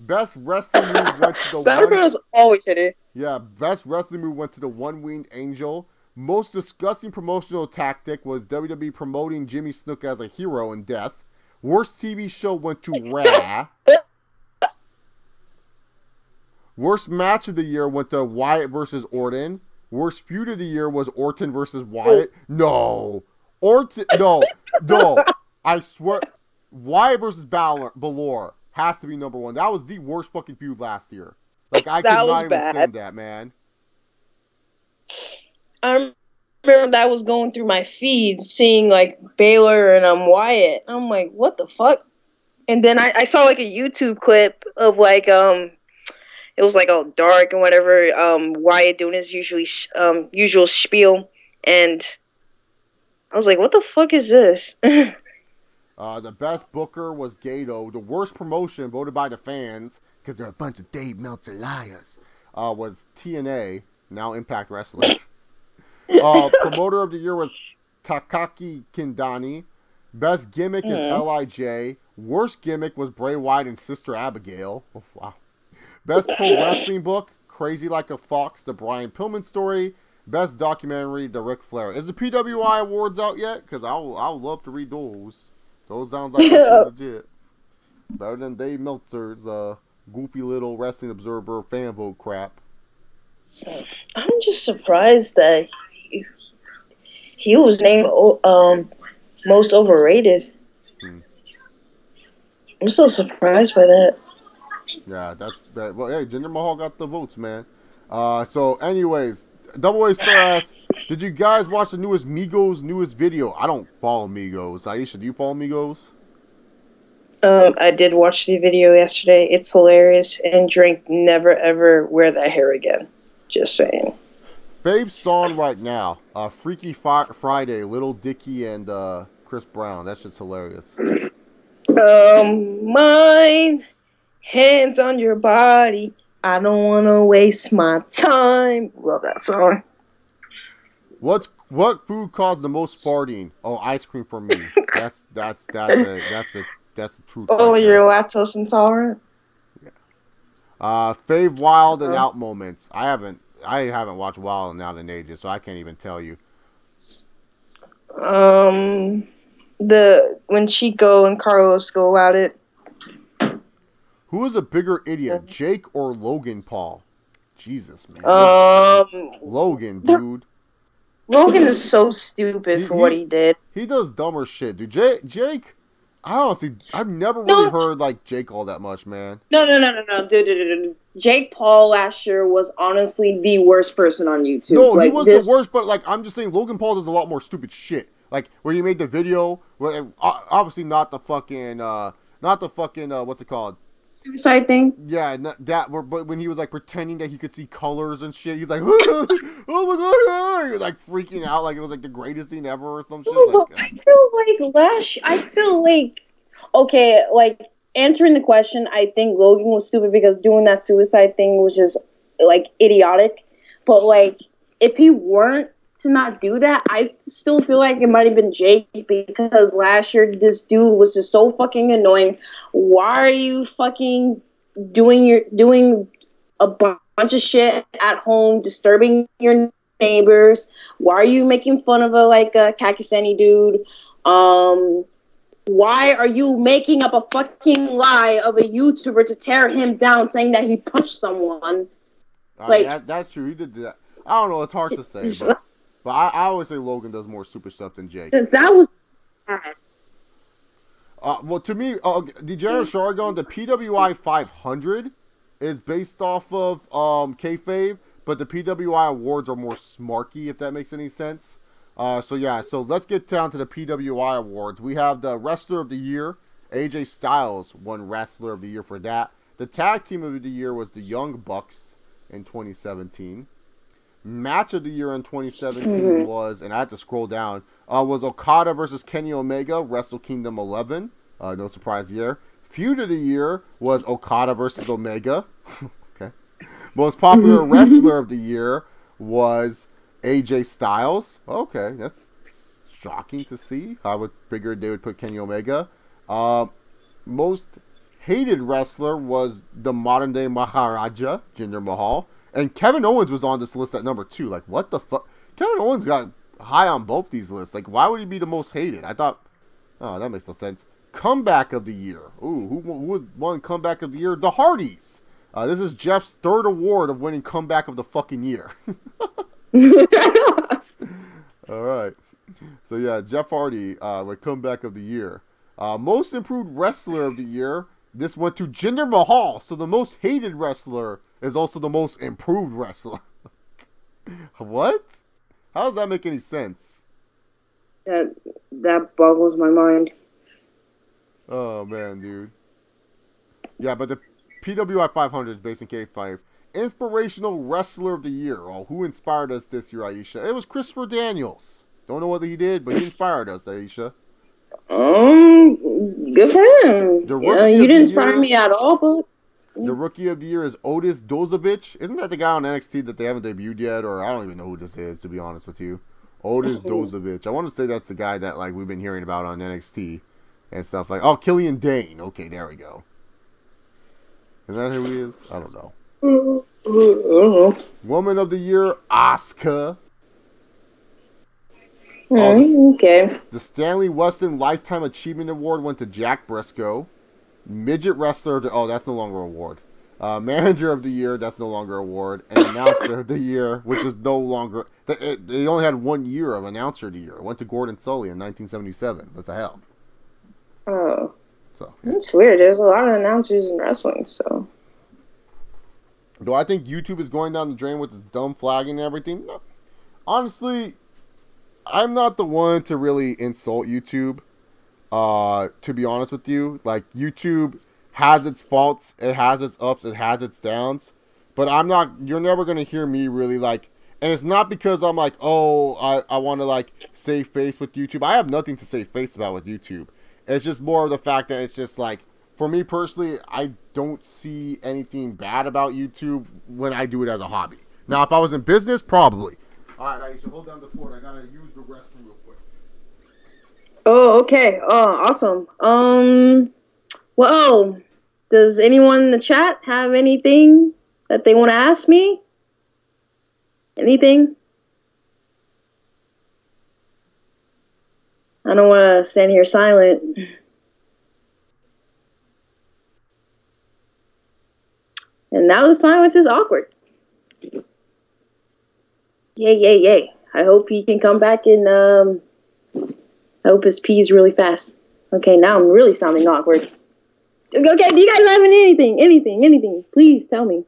Best Wrestling Move went to the Battleground's always in it. Yeah, Best Wrestling Move went to the One-Winged Angel. Most disgusting promotional tactic was WWE promoting Jimmy Snuka as a hero in death. Worst TV show went to Raw. Worst match of the year went to Wyatt versus Orton. Worst feud of the year was Orton versus Wyatt. No. Orton, no. I swear, Wyatt versus Balor has to be number one. That was the worst fucking feud last year. Like, I could not even stand that, man. I remember that was going through my feed, seeing, like, Baylor and Wyatt. I'm like, what the fuck? And then I saw, like, a YouTube clip of, like, it was, like, all dark and whatever, Wyatt doing his usual spiel, and I was like, what the fuck is this? The best booker was Gato. The worst promotion, voted by the fans, because they're a bunch of Dave Meltzer liars, was TNA, now Impact Wrestling. Promoter of the year was Takaki Kindani. Best gimmick is LIJ. Worst gimmick was Bray Wyatt and Sister Abigail. Oh, wow. Best pro wrestling book, Crazy Like a Fox, the Brian Pillman story. Best documentary, the Ric Flair. Is the PWI awards out yet? Because I'll love to read those. Those sounds like legit. Better than Dave Meltzer's goofy little Wrestling Observer fan vote crap. I'm just surprised that he was named most overrated. I'm so surprised by that. Yeah, that's bad. Well, hey, Jinder Mahal got the votes, man. So, anyways, Double A Star asks, did you guys watch the Migos' newest video? I don't follow Migos. Aisha, do you follow Migos? I did watch the video yesterday. It's hilarious. And Drink never ever wear that hair again. Just saying. Babe's song right now, Freaky Friday, Little Dicky and Chris Brown. That shit's hilarious. Mine, hands on your body. I don't want to waste my time. Love that song. What food caused the most farting? Oh, ice cream for me. That's the truth. Oh, right, you're lactose intolerant? Yeah. Fave Wild and Out moments. I haven't watched Wild and Out in ages, so I can't even tell you. When Chico and Carlos go at it. Who is a bigger idiot, Jake or Logan Paul? Jesus, man. Logan, dude. Logan is so stupid for what he did. He does dumber shit, dude. Jake, I've never really heard like Jake all that much, man. No, dude. Jake Paul last year was honestly the worst person on YouTube. No, like, he was the worst, but like I'm just saying, Logan Paul does a lot more stupid shit. Like where he made the video, where obviously not the fucking what's it called? Suicide thing? Yeah, but when he was like pretending that he could see colors and shit, he's like, oh my god, he was like freaking out like it was like the greatest thing ever or some shit. Like, I feel like okay, like answering the question, I think Logan was stupid because doing that suicide thing was just like idiotic. But like if he weren't to not do that, I still feel like it might have been Jake because last year this dude was just so fucking annoying. Why are you fucking doing a bunch of shit at home, disturbing your neighbors? Why are you making fun of a Pakistani dude? Why are you making up a fucking lie of a YouTuber to tear him down, saying that he punched someone? That's true. He did that. I don't know. It's hard to say, but I always say Logan does more super stuff than Jake. That was bad. Well, to me, Degenerate Shargon, the PWI 500 is based off of kayfabe, but the PWI awards are more smarky, if that makes any sense. So let's get down to the PWI awards. We have the Wrestler of the Year. AJ Styles won Wrestler of the Year for that. The Tag Team of the Year was the Young Bucks in 2017. Match of the Year in 2017 was, and I had to scroll down, was Okada versus Kenny Omega, Wrestle Kingdom 11. No surprise here. Feud of the Year was Okada versus Omega. Okay. Most popular wrestler of the year was AJ Styles. Okay, that's shocking to see. I would figure they would put Kenny Omega. Most hated wrestler was the modern day Maharaja, Jinder Mahal. And Kevin Owens was on this list at number 2. Like, what the fuck? Kevin Owens got high on both these lists. Like, why would he be the most hated? I thought, oh, that makes no sense. Comeback of the year. Ooh, who won comeback of the year? The Hardys. This is Jeff's 3rd award of winning comeback of the fucking year. All right. So, yeah, Jeff Hardy with comeback of the year. Most improved wrestler of the year. This went to Jinder Mahal. So the most hated wrestler is also the most improved wrestler. What? How does that make any sense? That boggles my mind. Oh, man, dude. Yeah, but the PWI 500 is based in K5. Inspirational Wrestler of the Year. Oh, who inspired us this year, Aisha? It was Christopher Daniels. Don't know what he did, but he inspired us, Aisha. Good for him. You didn't inspire me at all, but... The Rookie of the Year is Otis Dozovich. Isn't that the guy on NXT that they haven't debuted yet? Or I don't even know who this is, to be honest with you. Otis Dozovich. I want to say that's the guy that like we've been hearing about on NXT and stuff like. Oh, Killian Dane. Okay, there we go. Is that who he is? I don't know. Woman of the Year, Asuka. Okay. The Stanley Weston Lifetime Achievement Award went to Jack Briscoe. Midget Wrestler, that's no longer an award. Manager of the Year, that's no longer an award. And Announcer of the Year, which is no longer... They only had 1 year of Announcer of the Year. It went to Gordon Sully in 1977. What the hell? Oh. So, yeah. It's weird. There's a lot of announcers in wrestling, so... Do I think YouTube is going down the drain with this dumb flagging and everything? No. Honestly, I'm not the one to really insult YouTube. To be honest with you, like YouTube has its faults, it has its ups, it has its downs, but you're never going to hear me really like, and it's not because I'm like, oh, I want to like save face with YouTube. I have nothing to save face about with YouTube. It's just more of the fact that it's just like, for me personally, I don't see anything bad about YouTube when I do it as a hobby. Now, if I was in business, probably. All right, Aisha, hold down the fort. I got to use the restroom real quick. Oh, okay. Oh, awesome. Well, does anyone in the chat have anything that they want to ask me? Anything? I don't want to stand here silent. And now the silence is awkward. Yay. I hope he can come back and, I hope his pees really fast. Okay, now I'm really sounding awkward. Okay, do you guys have anything? Please tell me.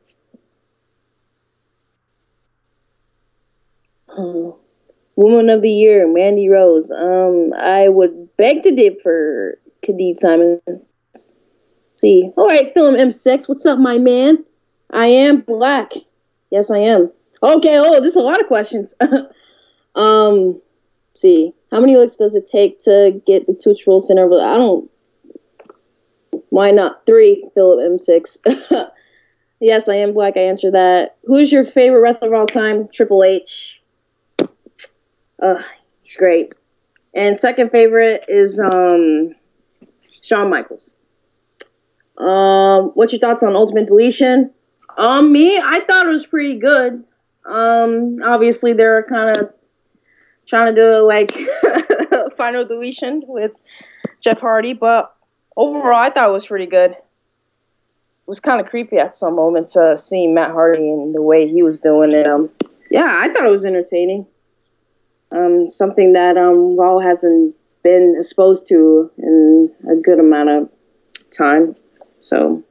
Woman of the Year, Mandy Rose. I would beg to dip for Khalid Simon. See. All right, Film M6. What's up, my man? I am black. Yes, I am. Okay, this is a lot of questions. See. How many licks does it take to get the Twitch Roll Center? I don't... Why not? 3, Philip M6. Yes, I am black. I answer that. Who's your favorite wrestler of all time? Triple H. He's great. And second favorite is Shawn Michaels. What's your thoughts on Ultimate Deletion? Me, I thought it was pretty good. Obviously, they're kind of trying to do like Final Deletion with Jeff Hardy, but overall, I thought it was pretty good. It was kind of creepy at some moments, seeing Matt Hardy and the way he was doing it. Yeah, I thought it was entertaining. Something that Raw hasn't been exposed to in a good amount of time. So,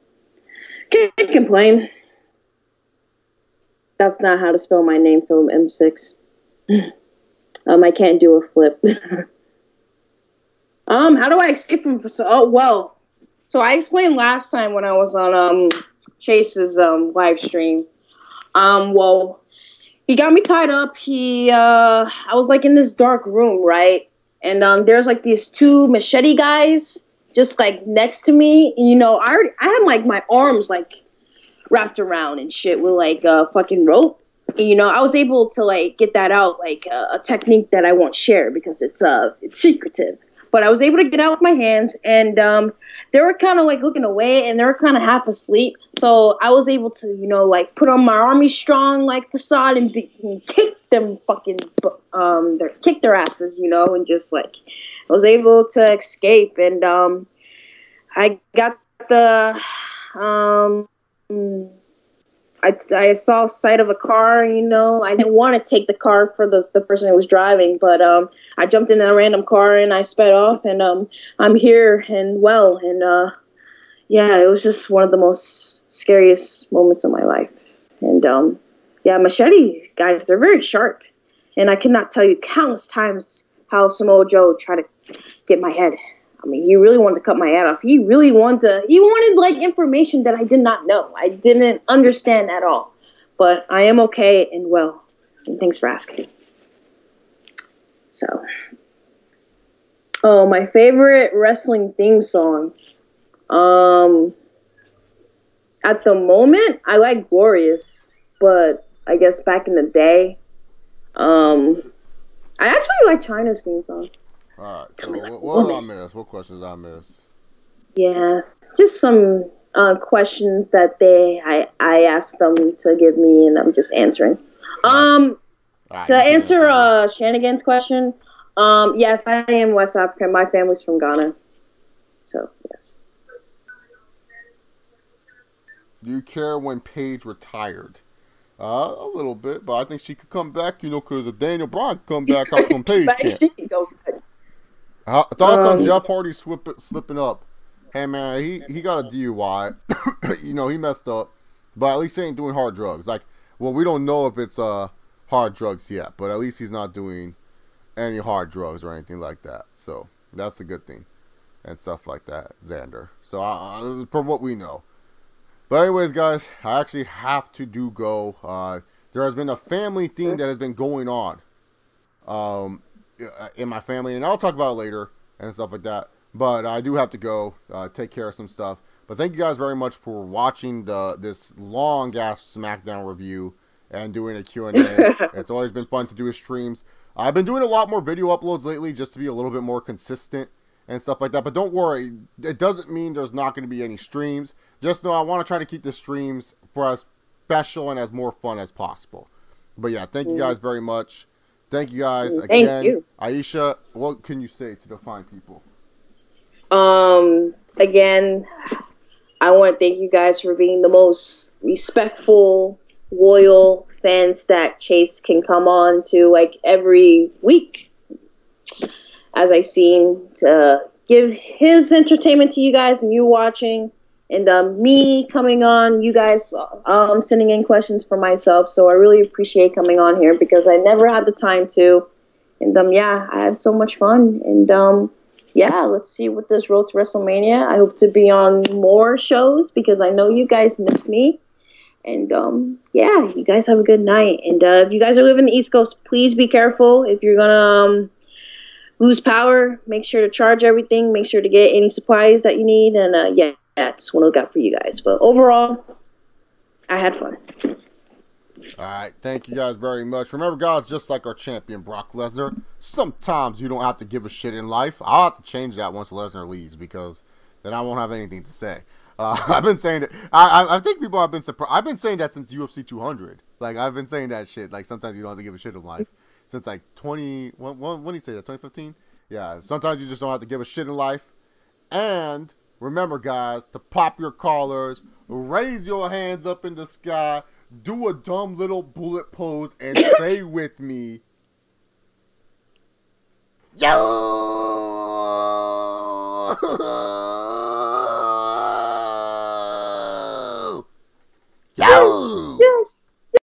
can't complain. That's not how to spell my name, Film M6. I can't do a flip. How do I escape from? So I explained last time when I was on Chase's live stream. Well, he got me tied up. I was like in this dark room, right? And there's like these two machete guys just like next to me. And, you know, I had like my arms like wrapped around and shit with like a fucking rope. And, you know, I was able to like get that out, like a technique that I won't share because it's secretive. But I was able to get out with my hands, and they were kind of like looking away, and they were kind of half asleep. So I was able to, you know, like put on my Army Strong like facade and kick them fucking, kick their asses, you know, and just like I was able to escape, and I got the I saw sight of a car, you know. I didn't want to take the car for the person who was driving, but I jumped in a random car and I sped off, and I'm here and well, and yeah, it was just one of the most scariest moments of my life. And yeah, machete guys, they're very sharp, and I cannot tell you countless times how Samoa Joe tried to get my head. I mean, he really wanted to cut my head off. He wanted like information that I did not know. I didn't understand at all. But I am okay and well. And thanks for asking. So. Oh, my favorite wrestling theme song. At the moment, I like Glorious. But I guess back in the day, I actually like China's theme song. All right, so what did I miss? What questions did I miss? Yeah, just some questions that I asked them to give me, and I'm just answering. Right, to answer Shanigan's question, yes, I am West African. My family's from Ghana, so yes. Do you care when Paige retired? A little bit, but I think she could come back, you know, because if Daniel Bryan come back, how come Paige can't? She can go back. Thoughts on Jeff Hardy slipping up? Hey man, he got a DUI. You know, he messed up, but at least he ain't doing hard drugs. Like, well, we don't know if it's hard drugs yet, but at least he's not doing any hard drugs or anything like that. So that's a good thing, and stuff like that, Xander. So from what we know. But anyways, guys, I actually have to go. There has been a family thing that has been going on. In my family, and I'll talk about it later and stuff like that, but I do have to go take care of some stuff. But thank you guys very much for watching this long ass Smackdown review and doing a Q&A. It's always been fun to do his streams. I've been doing a lot more video uploads lately just to be a little bit more consistent and stuff like that, but don't worry, it doesn't mean there's not going to be any streams. Just know I want to try to keep the streams for as special and as more fun as possible. But yeah, thank you guys very much. Thank you guys again. Thank you. Aisha, what can you say to the fine people? Again, I want to thank you guys for being the most respectful, loyal fans that Chase can come on to like every week. As I seem to give his entertainment to you guys and you watching. And me coming on, you guys sending in questions for myself. So I really appreciate coming on here because I never had the time to. And yeah, I had so much fun. And yeah, let's see what this road to WrestleMania. I hope to be on more shows because I know you guys miss me. And yeah, you guys have a good night. And if you guys are living in the East Coast, please be careful. If you're going to lose power, make sure to charge everything. Make sure to get any supplies that you need. And yeah. That's what I got for you guys. But overall, I had fun. All right. Thank you guys very much. Remember, guys, just like our champion, Brock Lesnar, sometimes you don't have to give a shit in life. I'll have to change that once Lesnar leaves because then I won't have anything to say. I've been saying it. I think people have been surprised. I've been saying that since UFC 200. Like, I've been saying that shit. Like, sometimes you don't have to give a shit in life. Since, like, when did you say that? 2015? Yeah. Sometimes you just don't have to give a shit in life. And remember, guys, to pop your collars, raise your hands up in the sky, do a dumb little bullet pose, and say with me, yo!